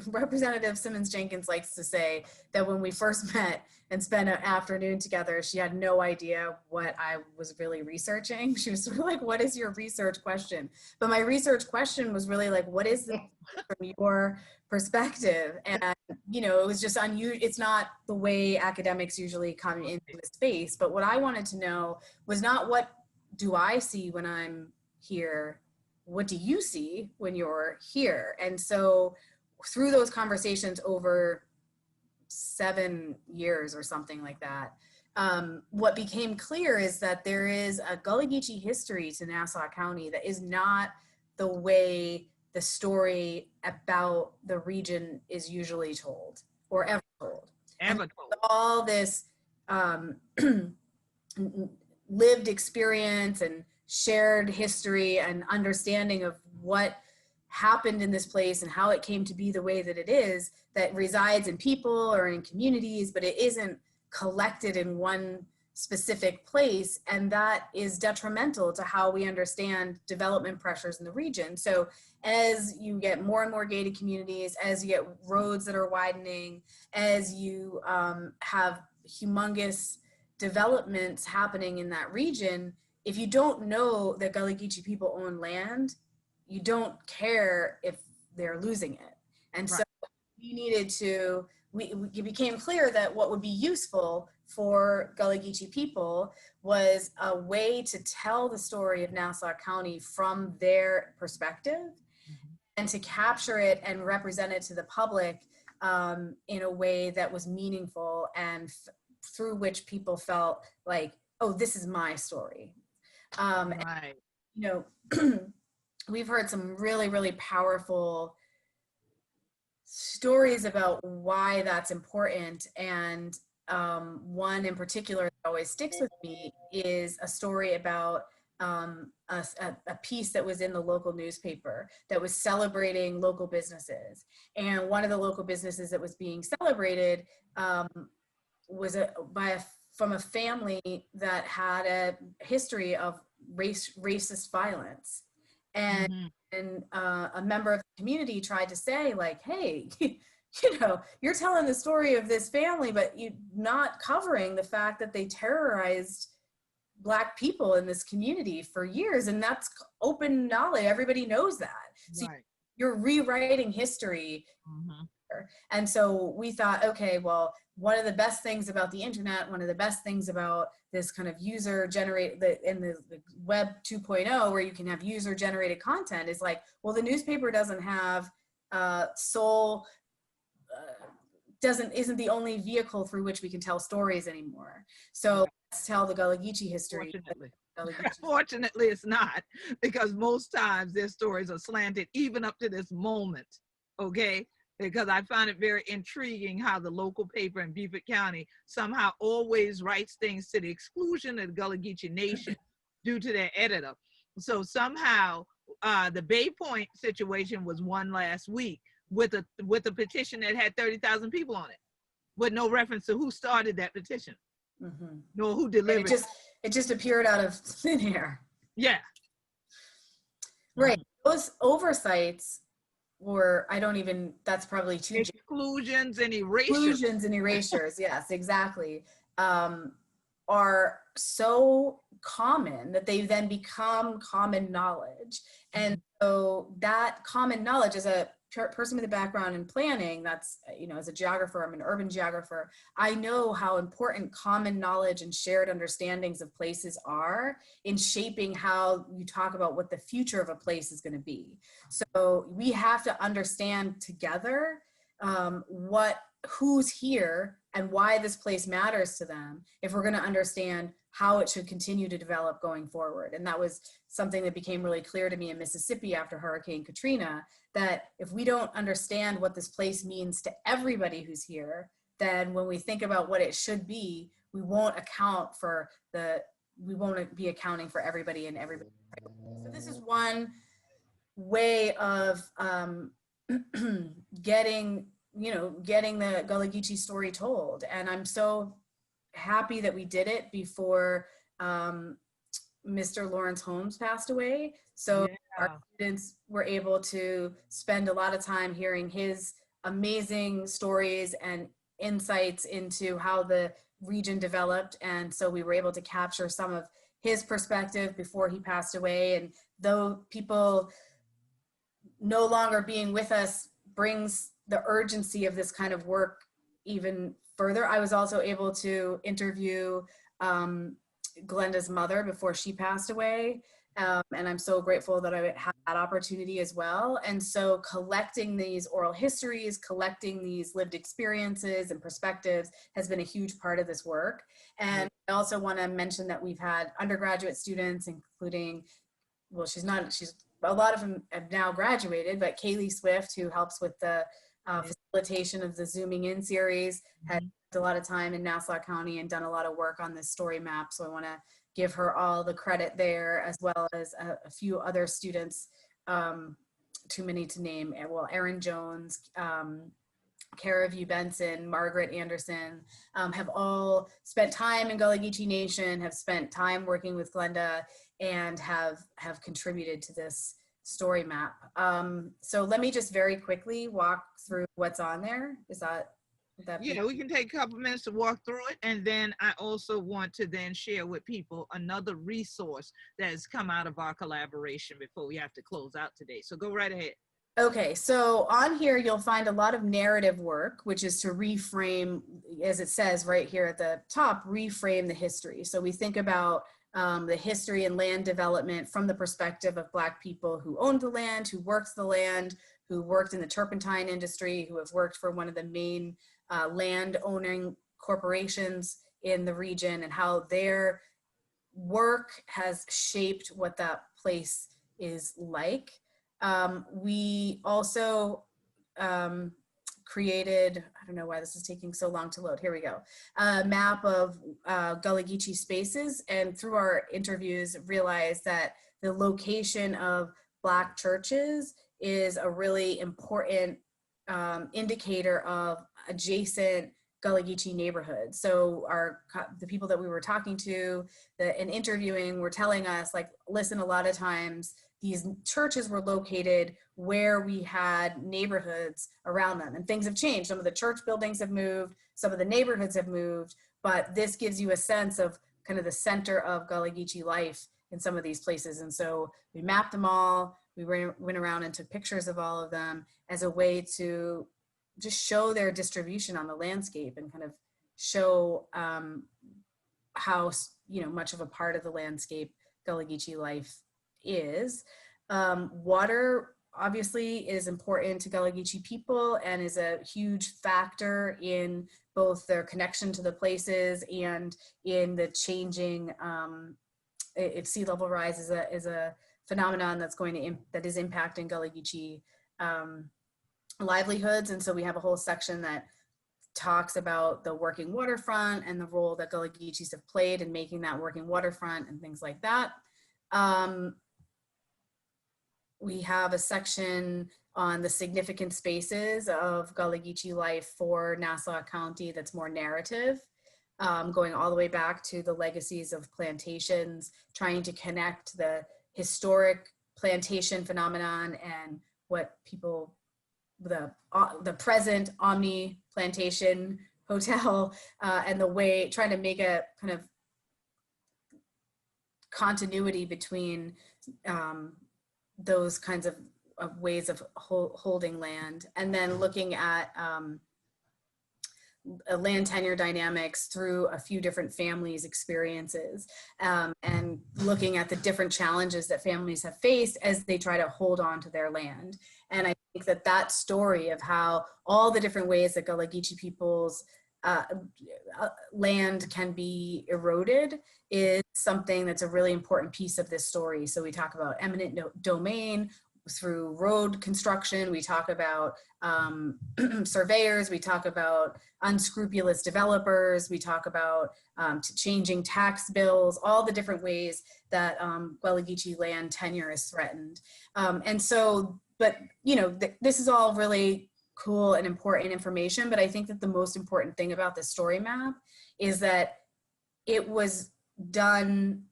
Representative Simmons-Jenkins likes to say that when we first met and spent an afternoon together, she had no idea what I was really researching. She was sort of like, what is your research question? But my research question was really like, what is this from your perspective? And, you know, it was just unusual. It's not the way academics usually come into a space. But what I wanted to know was not what do I see when I'm here? What do you see when you're here? And so through those conversations over 7 years or something like that, what became clear is that there is a Gullah Geechee history to Nassau County that is not the way the story about the region is usually told or ever told. Ever told. All this lived experience and shared history and understanding of what happened in this place and how it came to be the way that it is, that resides in people or in communities, but it isn't collected in one specific place. And that is detrimental to how we understand development pressures in the region. So as you get more and more gated communities, as you get roads that are widening, as you have humongous developments happening in that region, if you don't know that Gullah Geechee people own land, you don't care if they're losing it. And so we needed to, it became clear that what would be useful for Gullah Geechee people was a way to tell the story of Nassau County from their perspective and to capture it and represent it to the public in a way that was meaningful and through which people felt like, oh, this is my story. And, you know, we've heard some really, really powerful stories about why that's important. And one in particular that always sticks with me is a story about a piece that was in the local newspaper that was celebrating local businesses. And one of the local businesses that was being celebrated was from a family that had a history of racist violence. And, a member of the community tried to say like, hey, you know, you're telling the story of this family, but you're not covering the fact that they terrorized Black people in this community for years. And that's open knowledge. Everybody knows that. So you're rewriting history. And so we thought, okay, well, one of the best things about the internet, one of the best things about this kind of user generated in the web 2.0, where you can have user generated content, is like, well, the newspaper doesn't have isn't the only vehicle through which we can tell stories anymore. So let's tell the Gullah Geechee history. Fortunately, it's not, because most times their stories are slanted even up to this moment, okay? Because I found it very intriguing how the local paper in Beaufort County somehow always writes things to the exclusion of the Gullah Geechee Nation due to their editor. So somehow the Bay Point situation was won last week with a petition that had 30,000 people on it, with no reference to who started that petition, nor who delivered it. It just appeared out of thin air. Yeah. Right. Those oversights were, that's probably too. Exclusions and erasures. Exclusions and erasures, yes, exactly. Are so common that they then become common knowledge. And so that common knowledge, as a person with a background in planning, that's, you know, as a geographer, I'm an urban geographer, I know how important common knowledge and shared understandings of places are in shaping how you talk about what the future of a place is going to be. So we have to understand together who's here and why this place matters to them if we're going to understand how it should continue to develop going forward. And that was something that became really clear to me in Mississippi after Hurricane Katrina, that if we don't understand what this place means to everybody who's here, then when we think about what it should be, we won't be accounting for everybody and everybody. So this is one way of getting the Gullah Geechee story told. And I'm so happy that we did it before Mr. Lawrence Holmes passed away. So our Yeah. students were able to spend a lot of time hearing his amazing stories and insights into how the region developed. And so we were able to capture some of his perspective before he passed away. And though people no longer being with us brings the urgency of this kind of work even further, I was also able to interview Glenda's mother before she passed away. And I'm so grateful that I had that opportunity as well. And so collecting these oral histories, collecting these lived experiences and perspectives has been a huge part of this work. And I also want to mention that we've had undergraduate students, including, well, she's a lot of them have now graduated, but Kaylee Swift, who helps with the facilitation of the Zooming In series, had spent a lot of time in Nassau County and done a lot of work on this story map. So I want to give her all the credit there, as well as a few other students, too many to name. Well, Erin Jones, Kara View Benson, Margaret Anderson, have all spent time in Gullah Geechee Nation, have spent time working with Glenda, and have contributed to this story map. So let me just very quickly walk through what's on there. Yeah, we can take a couple minutes to walk through it. And then I also want to then share with people another resource that has come out of our collaboration before we have to close out today. So go right ahead. Okay, so on here you'll find a lot of narrative work, which is to reframe, as it says right here at the top, reframe the history. So we think about the history and land development from the perspective of Black people who owned the land, who worked the land, who worked in the turpentine industry, who have worked for one of the main land owning corporations in the region, and how their work has shaped what that place is like. We also created, I don't know why this is taking so long to load, here we go, a map of Gullah Geechee spaces, and through our interviews realized that the location of Black churches is a really important indicator of adjacent Gullah Geechee neighborhoods. So the people that we were talking to and interviewing were telling us, like, listen, a lot of times these churches were located where we had neighborhoods around them, and things have changed. Some of the church buildings have moved, some of the neighborhoods have moved, but this gives you a sense of kind of the center of Gullah Geechee life in some of these places. And so we mapped them all. We went around and took pictures of all of them as a way to just show their distribution on the landscape and kind of show how much of a part of the landscape Gullah Geechee life is. Water obviously is important to Gullah Geechee people and is a huge factor in both their connection to the places and in the changing, if sea level rise is a phenomenon that is impacting Gullah Geechee livelihoods. And so we have a whole section that talks about the working waterfront and the role that Gullah Geechees have played in making that working waterfront and things like that. We have a section on the significant spaces of Gullah Geechee life for Nassau County that's more narrative, going all the way back to the legacies of plantations, trying to connect the historic plantation phenomenon and what people, the present Omni Plantation Hotel, and the way, trying to make a kind of continuity between those kinds of ways of holding land, and then looking at land tenure dynamics through a few different families' experiences, and looking at the different challenges that families have faced as they try to hold on to their land. And I think that story of how all the different ways that Gullah Geechee people's land can be eroded is something that's a really important piece of this story. So we talk about eminent domain through road construction, we talk about surveyors, we talk about unscrupulous developers, we talk about changing tax bills, all the different ways that Gullah Geechee land tenure is threatened. And so, but this is all really cool and important information, but I think that the most important thing about this story map is that it was done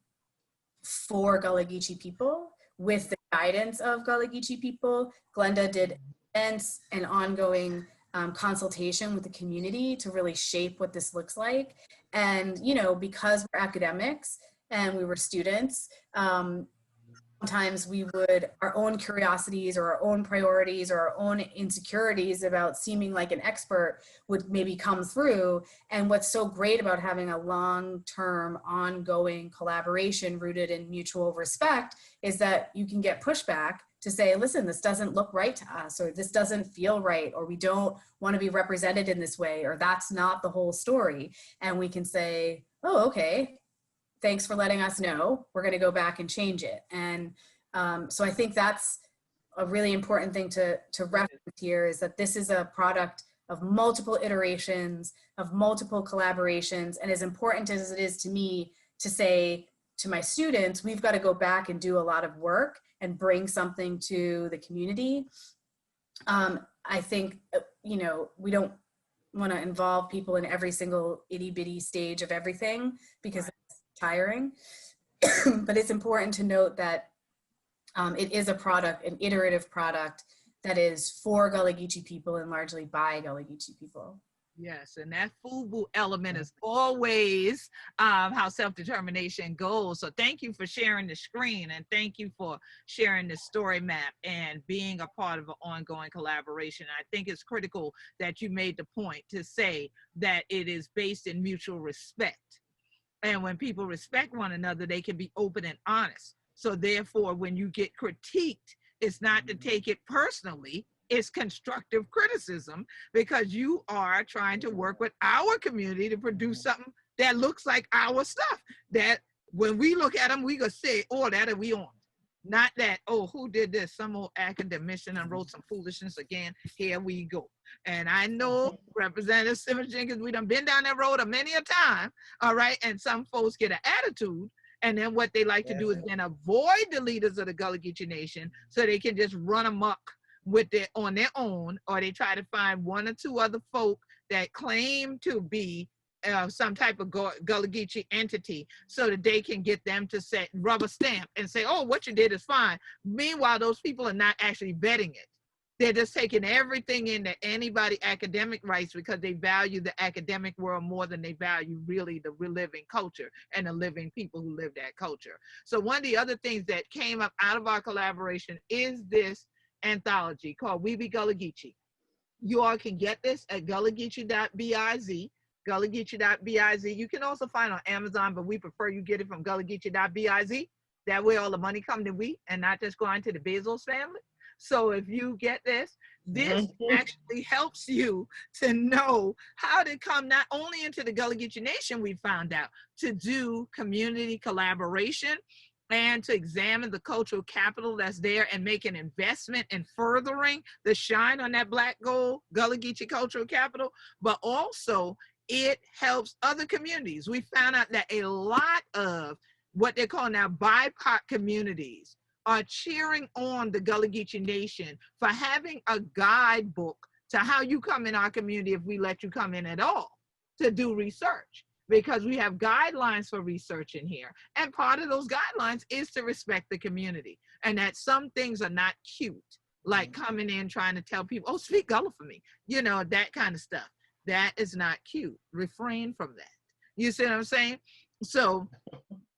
for Gullah Geechee people with the guidance of Gullah Geechee people. Glenda did events and ongoing consultation with the community to really shape what this looks like. And, you know, because we're academics and we were students, sometimes we would, our own curiosities or our own priorities or our own insecurities about seeming like an expert would maybe come through. And what's so great about having a long-term ongoing collaboration rooted in mutual respect is that you can get pushback to say, listen, this doesn't look right to us, or this doesn't feel right, or we don't want to be represented in this way, or that's not the whole story. And we can say, oh, okay, thanks for letting us know. We're going to go back and change it. And so I think that's a really important thing to reference here, is that this is a product of multiple iterations, of multiple collaborations. And as important as it is to me to say to my students, we've got to go back and do a lot of work and bring something to the community. I think, you know, we don't want to involve people in every single itty bitty stage of everything, because it's tiring. But it's important to note that it is a product, an iterative product that is for Gullah Geechee people and largely by Gullah Geechee people. Yes, and that FUBU element is always how self-determination goes. So thank you for sharing the screen, and thank you for sharing the story map and being a part of an ongoing collaboration. I think it's critical that you made the point to say that it is based in mutual respect. And when people respect one another, they can be open and honest. So therefore, when you get critiqued, it's not to take it personally. It's constructive criticism, because you are trying to work with our community to produce something that looks like our stuff. That when we look at them, we gonna say, oh, that are we on. Not that, oh, who did this? Some old academician and wrote some foolishness again. Here we go. And I know Representative Simmons-Jenkins, we done been down that road a many a time, all right? And some folks get an attitude, and then what they like to do is then avoid the leaders of the Gullah Geechee Nation so they can just run amok with it on their own, or they try to find one or two other folk that claim to be some type of Gullah Geechee entity so that they can get them to set rubber stamp and say, oh, what you did is fine. Meanwhile, those people are not actually vetting it. They're just taking everything into anybody academic rights because they value the academic world more than they value really the living culture and the living people who live that culture. So one of the other things that came up out of our collaboration is this anthology called We Be Gullah Geechee. You all can get this at gullahgeechee.biz, gullahgeechee.biz. You can also find it on Amazon, but we prefer you get it from gullahgeechee.biz. That way all the money comes to we and not just going to the Bezos family. So if you get this actually helps you to know how to come not only into the Gullah Geechee Nation, we found out, to do community collaboration and to examine the cultural capital that's there and make an investment in furthering the shine on that Black gold Gullah Geechee cultural capital, but also it helps other communities. We found out that a lot of what they call now BIPOC communities are cheering on the Gullah Geechee Nation for having a guidebook to how you come in our community, if we let you come in at all, to do research. Because we have guidelines for research in here. And part of those guidelines is to respect the community. And that some things are not cute, like coming in trying to tell people, oh, speak Gullah for me. You know, that kind of stuff. That is not cute. Refrain from that. You see what I'm saying? So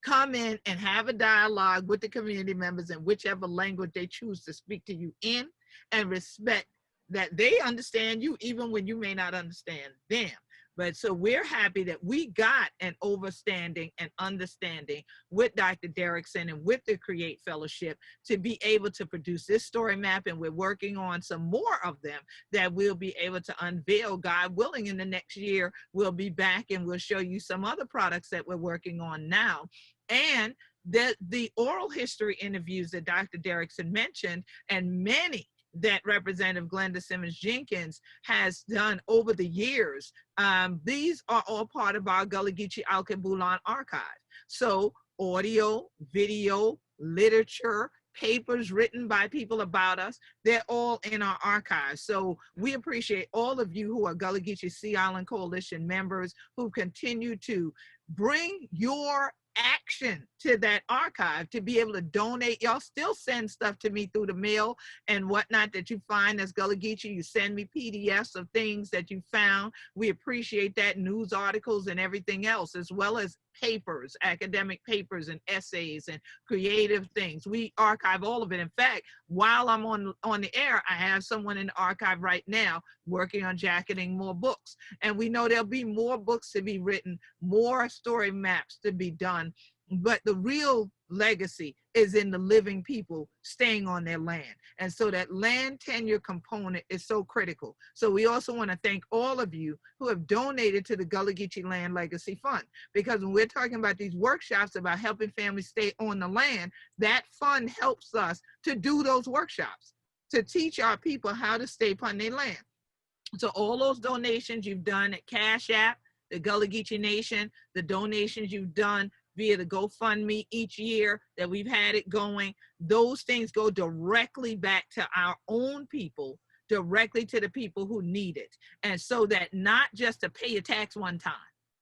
come in and have a dialogue with the community members in whichever language they choose to speak to you in, and respect that they understand you even when you may not understand them. But so we're happy that we got an overstanding and understanding with Dr. Derrickson and with the Create Fellowship to be able to produce this story map. And we're working on some more of them that we'll be able to unveil, God willing, in the next year. We'll be back and we'll show you some other products that we're working on now. And the oral history interviews that Dr. Derrickson mentioned, and many that Representative Glenda Simmons-Jenkins has done over the years. These are all part of our Gullah Geechee Alkebulan archive. So audio, video, literature, papers written by people about us, they're all in our archive. So we appreciate all of you who are Gullah Geechee Sea Island Coalition members who continue to bring your action to that archive to be able to donate. Y'all still send stuff to me through the mail and whatnot that you find as Gullah Geechee. You send me PDFs of things that you found. We appreciate that, news articles and everything else, as well as papers, academic papers and essays and creative things. We archive all of it. In fact, while I'm on the air, I have someone in the archive right now working on jacketing more books. And we know there'll be more books to be written, more story maps to be done. But the real legacy is in the living people staying on their land. And so that land tenure component is so critical. So we also want to thank all of you who have donated to the Gullah Geechee Land Legacy Fund, because when we're talking about these workshops about helping families stay on the land, that fund helps us to do those workshops, to teach our people how to stay upon their land. So all those donations you've done at Cash App, the Gullah Geechee Nation, the donations you've done via the GoFundMe each year that we've had it going, those things go directly back to our own people, directly to the people who need it. And so that not just to pay a tax one time.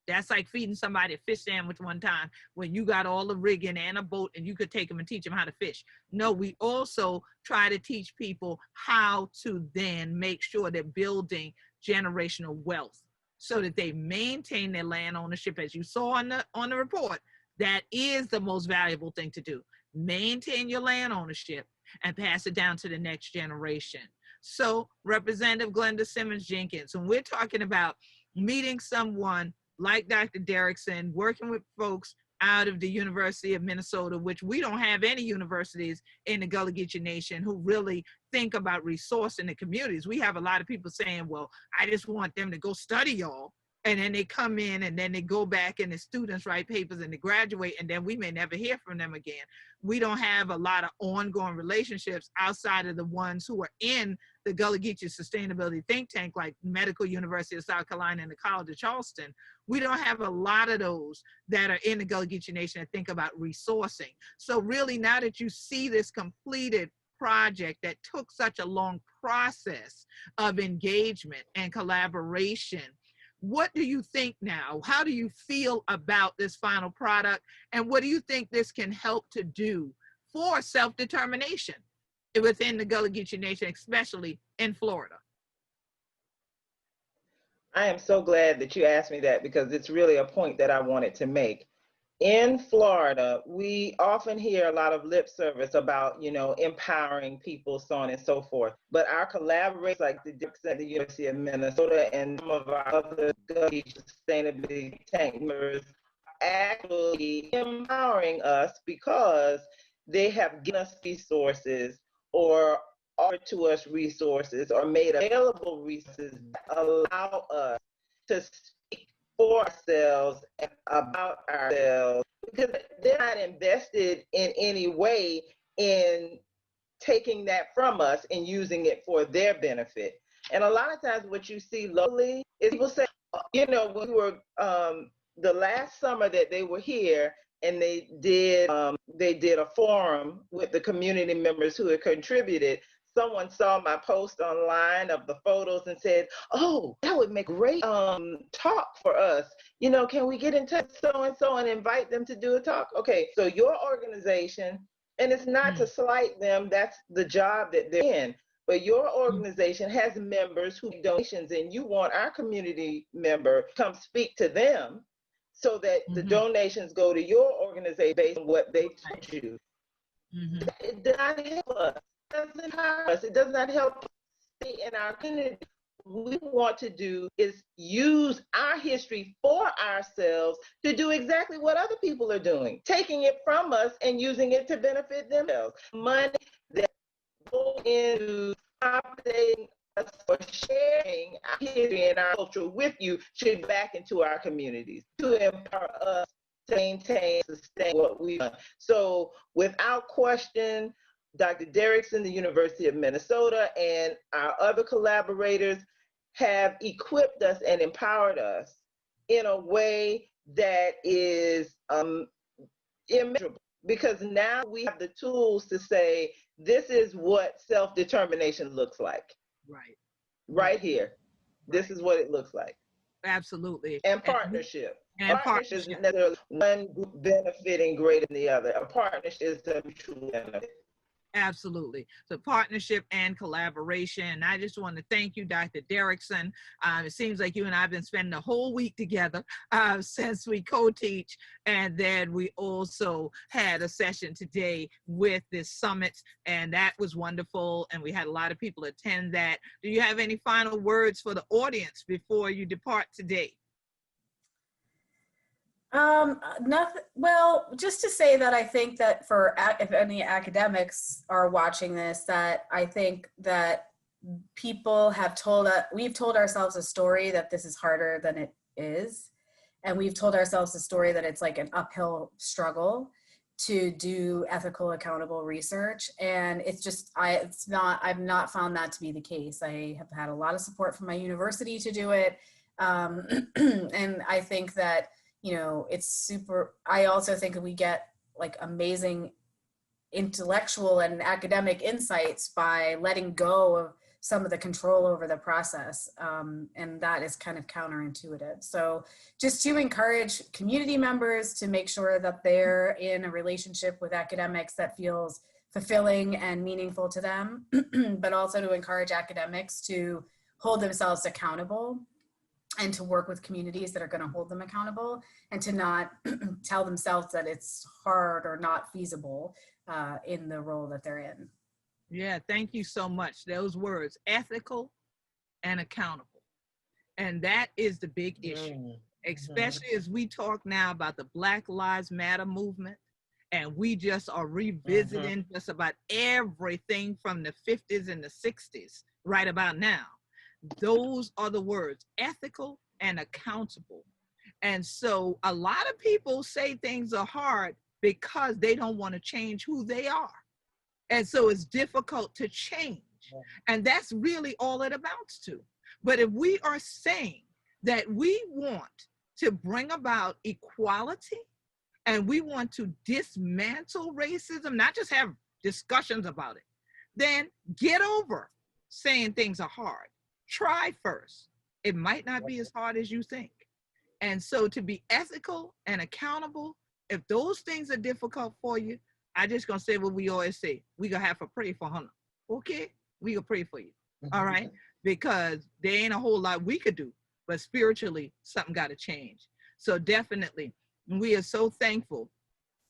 That's like feeding somebody a fish sandwich one time when you got all the rigging and a boat and you could take them and teach them how to fish. No, we also try to teach people how to then make sure they're building generational wealth so that they maintain their land ownership. As you saw on the report, that is the most valuable thing to do. Maintain your land ownership and pass it down to the next generation. So Representative Glenda Simmons-Jenkins, when we're talking about meeting someone like Dr. Derrickson, working with folks out of the University of Minnesota, which we don't have any universities in the Gullah Geechee Nation who really think about resourcing the communities. We have a lot of people saying, well, I just want them to go study y'all. And then they come in and then they go back and the students write papers and they graduate and then we may never hear from them again. We don't have a lot of ongoing relationships outside of the ones who are in the Gullah Geechee Sustainability Think Tank, like Medical University of South Carolina and the College of Charleston. We don't have a lot of those that are in the Gullah Geechee Nation that think about resourcing. So really, now that you see this completed project that took such a long process of engagement and collaboration, what do you think now? How do you feel about this final product? And what do you think this can help to do for self-determination within the Gullah Geechee Nation, especially in Florida? I am so glad that you asked me that, because it's really a point that I wanted to make. In Florida, we often hear a lot of lip service about, empowering people, so on and so forth. But our collaborators, like the University of Minnesota and some of our other sustainability tank members, actually empowering us because they have given us resources or offered to us resources or made available resources that allow us to speak for ourselves and about ourselves, because they're not invested in any way in taking that from us and using it for their benefit. And a lot of times what you see locally is people say, when we were, the last summer that they were here and they did a forum with the community members who had contributed, someone saw my post online of the photos and said, oh, that would make great talk for us. Can we get in touch so-and-so and invite them to do a talk? Okay, so your organization, and it's not to slight them, that's the job that they're in, but your organization has members who make donations and you want our community member to come speak to them so that the donations go to your organization based on what they told you. It does not help us. It does not help us stay in our community. What we want to do is use our history for ourselves to do exactly what other people are doing, taking it from us and using it to benefit themselves. Money that goes into compensating us for sharing our history and our culture with you should go back into our communities to empower us to maintain and sustain what we've done. So without question, Dr. Derrickson, the University of Minnesota, and our other collaborators have equipped us and empowered us in a way that is immeasurable, because now we have the tools to say, this is what self-determination looks like. Right here. This is what it looks like. Absolutely. And partnership. And Partnership is partnership. necessarily one group benefiting greater than the other. A partnership is a mutual benefit. Absolutely. So partnership and collaboration. And I just want to thank you, Dr. Derrickson. It seems like you and I have been spending the whole week together since we co-teach. And then we also had a session today with this summit, and that was wonderful. And we had a lot of people attend that. Do you have any final words for the audience before you depart today? Nothing. Well, just to say that I think that for if any academics are watching this, that I think that people have we've told ourselves a story that this is harder than it is, and we've told ourselves a story that it's like an uphill struggle to do ethical, accountable research, and it's just I've not found that to be the case. I have had a lot of support from my university to do it, and I think that, you know, it's super. I also think that we get like amazing intellectual and academic insights by letting go of some of the control over the process. And that is kind of counterintuitive. So just to encourage community members to make sure that they're in a relationship with academics that feels fulfilling and meaningful to them, but also to encourage academics to hold themselves accountable and to work with communities that are going to hold them accountable, and to not tell themselves that it's hard or not feasible in the role that they're in. Yeah, thank you so much. Those words, ethical and accountable. And that is the big issue, especially as we talk now about the Black Lives Matter movement. And we just are revisiting just about everything from the 50s and the 60s right about now. Those are the words, ethical and accountable. And so a lot of people say things are hard because they don't want to change who they are. And so it's difficult to change. And that's really all it amounts to. But if we are saying that we want to bring about equality and we want to dismantle racism, not just have discussions about it, then get over saying things are hard. Try first. It might not be as hard as you think. And so to be ethical and accountable, if those things are difficult for you, I just gonna say what we always say. We gonna have to pray for Hannah. Okay? We gonna pray for you. All right? Because there ain't a whole lot we could do, but spiritually, something gotta change. So definitely, we are so thankful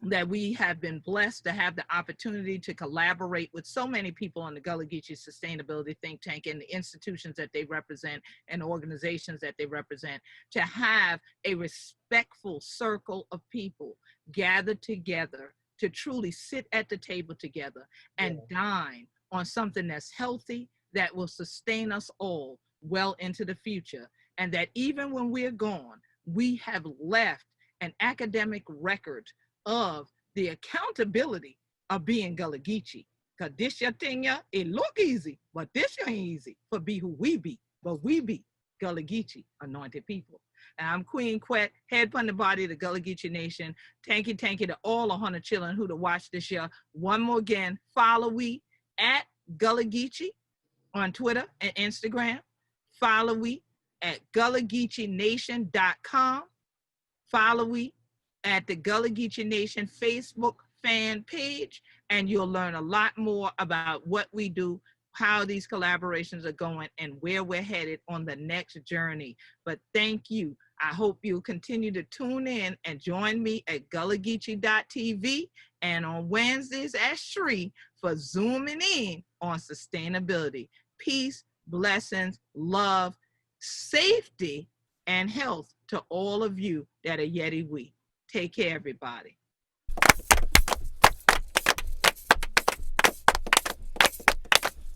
that we have been blessed to have the opportunity to collaborate with so many people in the Gullah Geechee Sustainability Think Tank and the institutions that they represent and organizations that they represent, to have a respectful circle of people gathered together to truly sit at the table together and dine on something that's healthy, that will sustain us all well into the future. And that even when we're gone, we have left an academic record of the accountability of being Gullah Geechee. Because this your thing, yeah, it look easy, but this ain't easy for be who we be. But we be Gullah Geechee, anointed people. And I'm Queen Quet, head from the body of the Gullah Geechee Nation. Thank you to all 100 children who to watch this year. One more again, follow we at Gullah Geechee on Twitter and Instagram. Follow we at GullahGeecheeNation.com. Follow we at the Gullah Geechee Nation Facebook fan page, and you'll learn a lot more about what we do, how these collaborations are going, and where we're headed on the next journey. But thank you. I hope you'll continue to tune in and join me at GullahGeechee.tv and on Wednesdays at 3 for zooming in on sustainability. Peace, blessings, love, safety, and health to all of you that are Yeti we. Take care, everybody.